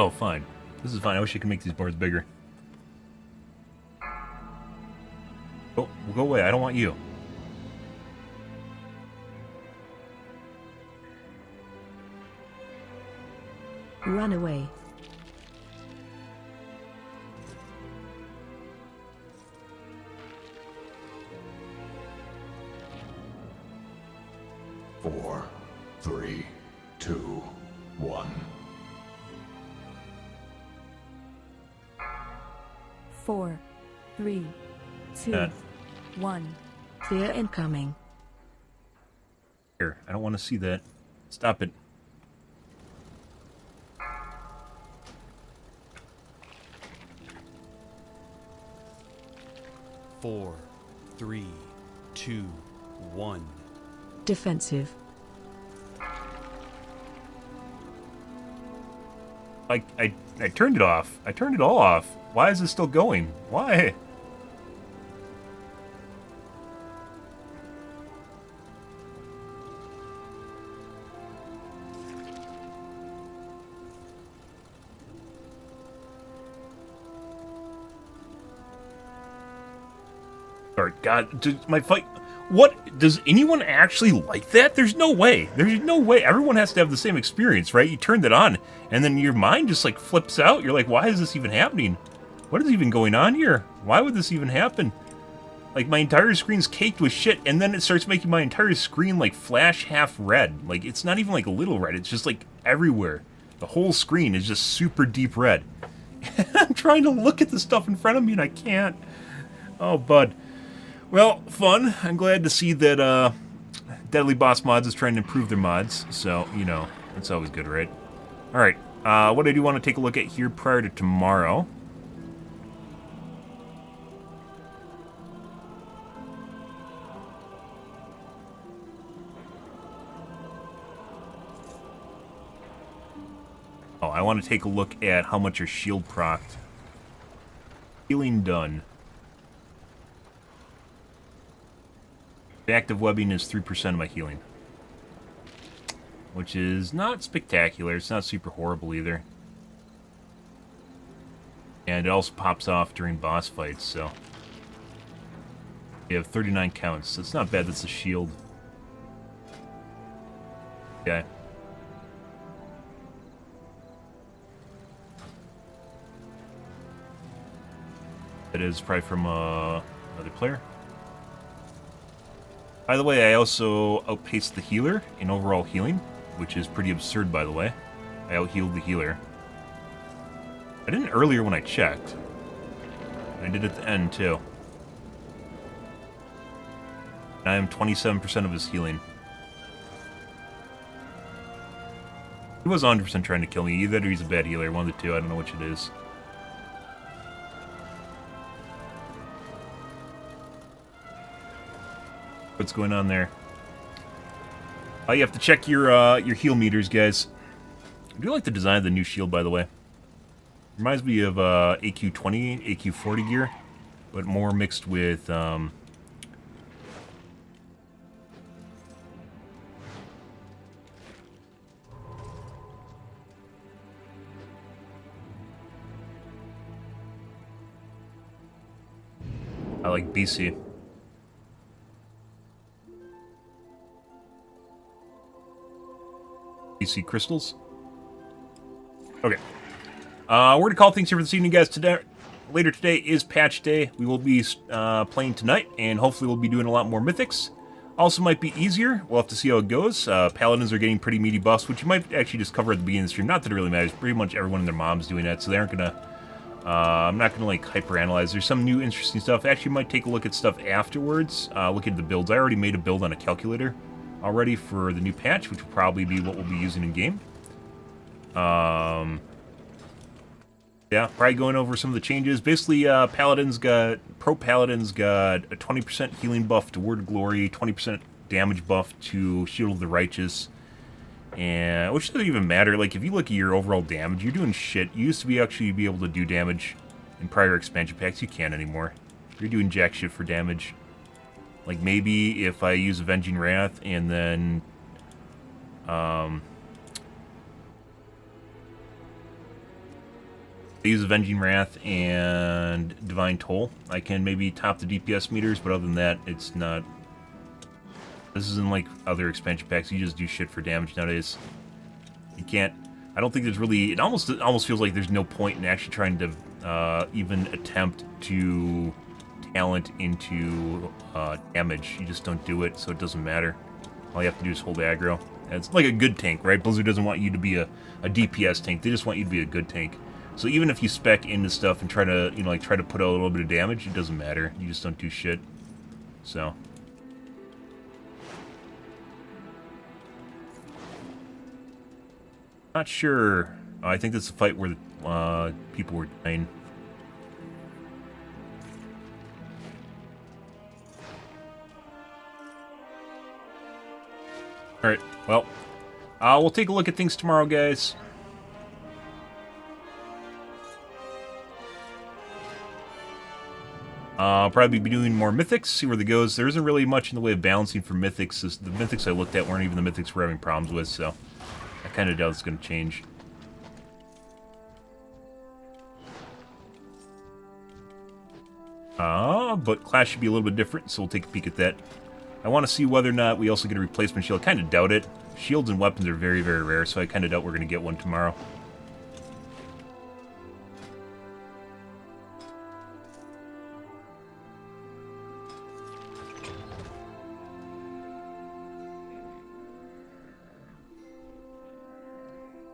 A: Oh, fine. This is fine. I wish I could make these boards bigger. Oh, well, go away. I don't want you.
B: Run away.
F: Four, three, two, one.
H: 4, 3, 2, 1.
B: Fear incoming.
A: Here, I don't want to see that. Stop it.
G: Four, three, two, one.
B: Defensive.
A: I turned it off. I turned it all off. Why is it still going? Why? Or God, my fight. What? Does anyone actually like that? There's no way. There's no way. Everyone has to have the same experience, right? You turned it on, and then your mind just, like, flips out. You're like, why is this even happening? What is even going on here? Why would this even happen? Like, my entire screen's caked with shit, and then it starts making my entire screen, like, flash half red. Like, it's not even, like, a little red. It's just, like, everywhere. The whole screen is just super deep red. I'm trying to look at the stuff in front of me, and I can't. Oh, bud. Well, fun. I'm glad to see that Deadly Boss Mods is trying to improve their mods. So, you know, that's always good, right? Alright, what I do want to take a look at here prior to tomorrow. Oh, I want to take a look at how much your shield procced. Healing done. Active webbing is 3% of my healing. Which is not spectacular. It's not super horrible either. And it also pops off during boss fights, so... You have 39 counts. That's not bad. That's a shield. Okay. That is probably from another player. By the way, I also outpaced the healer in overall healing, which is pretty absurd, by the way. I out-healed the healer. I didn't earlier when I checked. I did at the end, too. And I am 27% of his healing. He was 100% trying to kill me. Either he's a bad healer, one of the two. I don't know which it is. What's going on there? Oh, you have to check your heal meters, guys. I do like the design of the new shield, by the way. Reminds me of AQ20, AQ40 gear, but more mixed with I like BC. BC crystals. Okay. We're going to call things here for this evening, guys. Later today is patch day. We will be playing tonight, and hopefully we'll be doing a lot more mythics. Also might be easier. We'll have to see how it goes. Paladins are getting pretty meaty buffs, which you might actually just cover at the beginning of the stream. Not that it really matters. Pretty much everyone and their mom's doing that, so they aren't going to... I'm not going to, like, hyper-analyze. There's some new interesting stuff. Actually, might take a look at stuff afterwards. Look at the builds. I already made a build on a calculator already for the new patch, which will probably be what we'll be using in game. Yeah, probably going over some of the changes. Basically, Pro Paladins got a 20% healing buff to Word of Glory, 20% damage buff to Shield of the Righteous, and which doesn't even matter. Like, if you look at your overall damage, you're doing shit. You used to actually be able to do damage in prior expansion packs. You can't anymore. You're doing jack shit for damage. Like, maybe if I use Avenging Wrath and then... I use Avenging Wrath and Divine Toll. I can maybe top the DPS meters, but other than that, it's not... This isn't like other expansion packs. You just do shit for damage nowadays. You can't... I don't think there's really... It almost feels like there's no point in actually trying to even attempt to talent into damage. You just don't do it, so it doesn't matter. All you have to do is hold aggro. And it's like a good tank, right? Blizzard doesn't want you to be a DPS tank. They just want you to be a good tank. So even if you spec into stuff and try to, you know, like try to put out a little bit of damage, it doesn't matter. You just don't do shit. So... Not sure. I think this is a fight where people were dying. Alright, well, we'll take a look at things tomorrow, guys. I'll probably be doing more mythics, see where that goes. There isn't really much in the way of balancing for mythics. The mythics I looked at weren't even the mythics we're having problems with, so... I kind of doubt it's going to change. But class should be a little bit different, so we'll take a peek at that. I want to see whether or not we also get a replacement shield. I kind of doubt it. Shields and weapons are very, very rare, so I kind of doubt we're going to get one tomorrow.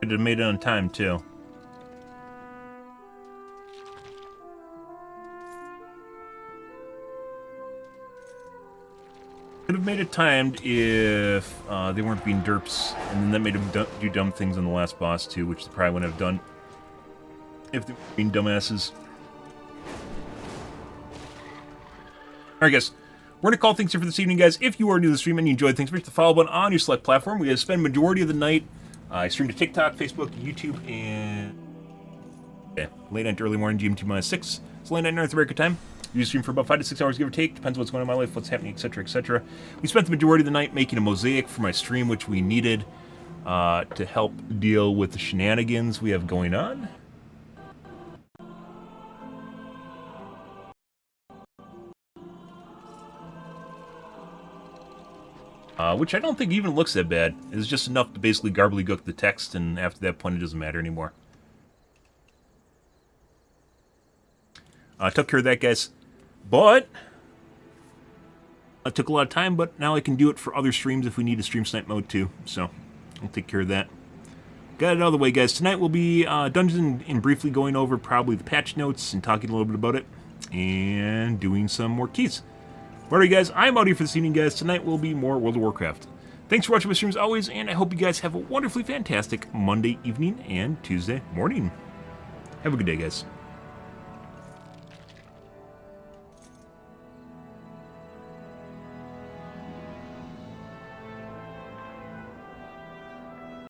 A: Could have made it on time, too. Could have made it timed if they weren't being derps, and then that made them do dumb things on the last boss, too, which they probably wouldn't have done if they were being dumbasses. Alright, guys. We're going to call things here for this evening, guys. If you are new to the stream and you enjoyed things, hit the follow button on your select platform. We have spent majority of the night... I stream to TikTok, Facebook, YouTube, and late night to early morning, GMT-6. It's late night North America time. We stream for about 5 to 6 hours, give or take. Depends what's going on in my life, what's happening, etc., etc. We spent the majority of the night making a mosaic for my stream, which we needed to help deal with the shenanigans we have going on. Which I don't think even looks that bad. It's just enough to basically gobbledygook the text, and after that point it doesn't matter anymore. Took care of that, guys. But it took a lot of time, but now I can do it for other streams if we need a stream snipe mode too. So I'll take care of that. Got it out of the way, guys. Tonight we'll be Dungeons and briefly going over probably the patch notes and talking a little bit about it, and doing some more keys. Alright, guys, I'm out here for this evening, guys. Tonight will be more World of Warcraft. Thanks for watching my streams always, and I hope you guys have a wonderfully fantastic Monday evening and Tuesday morning. Have a good day, guys.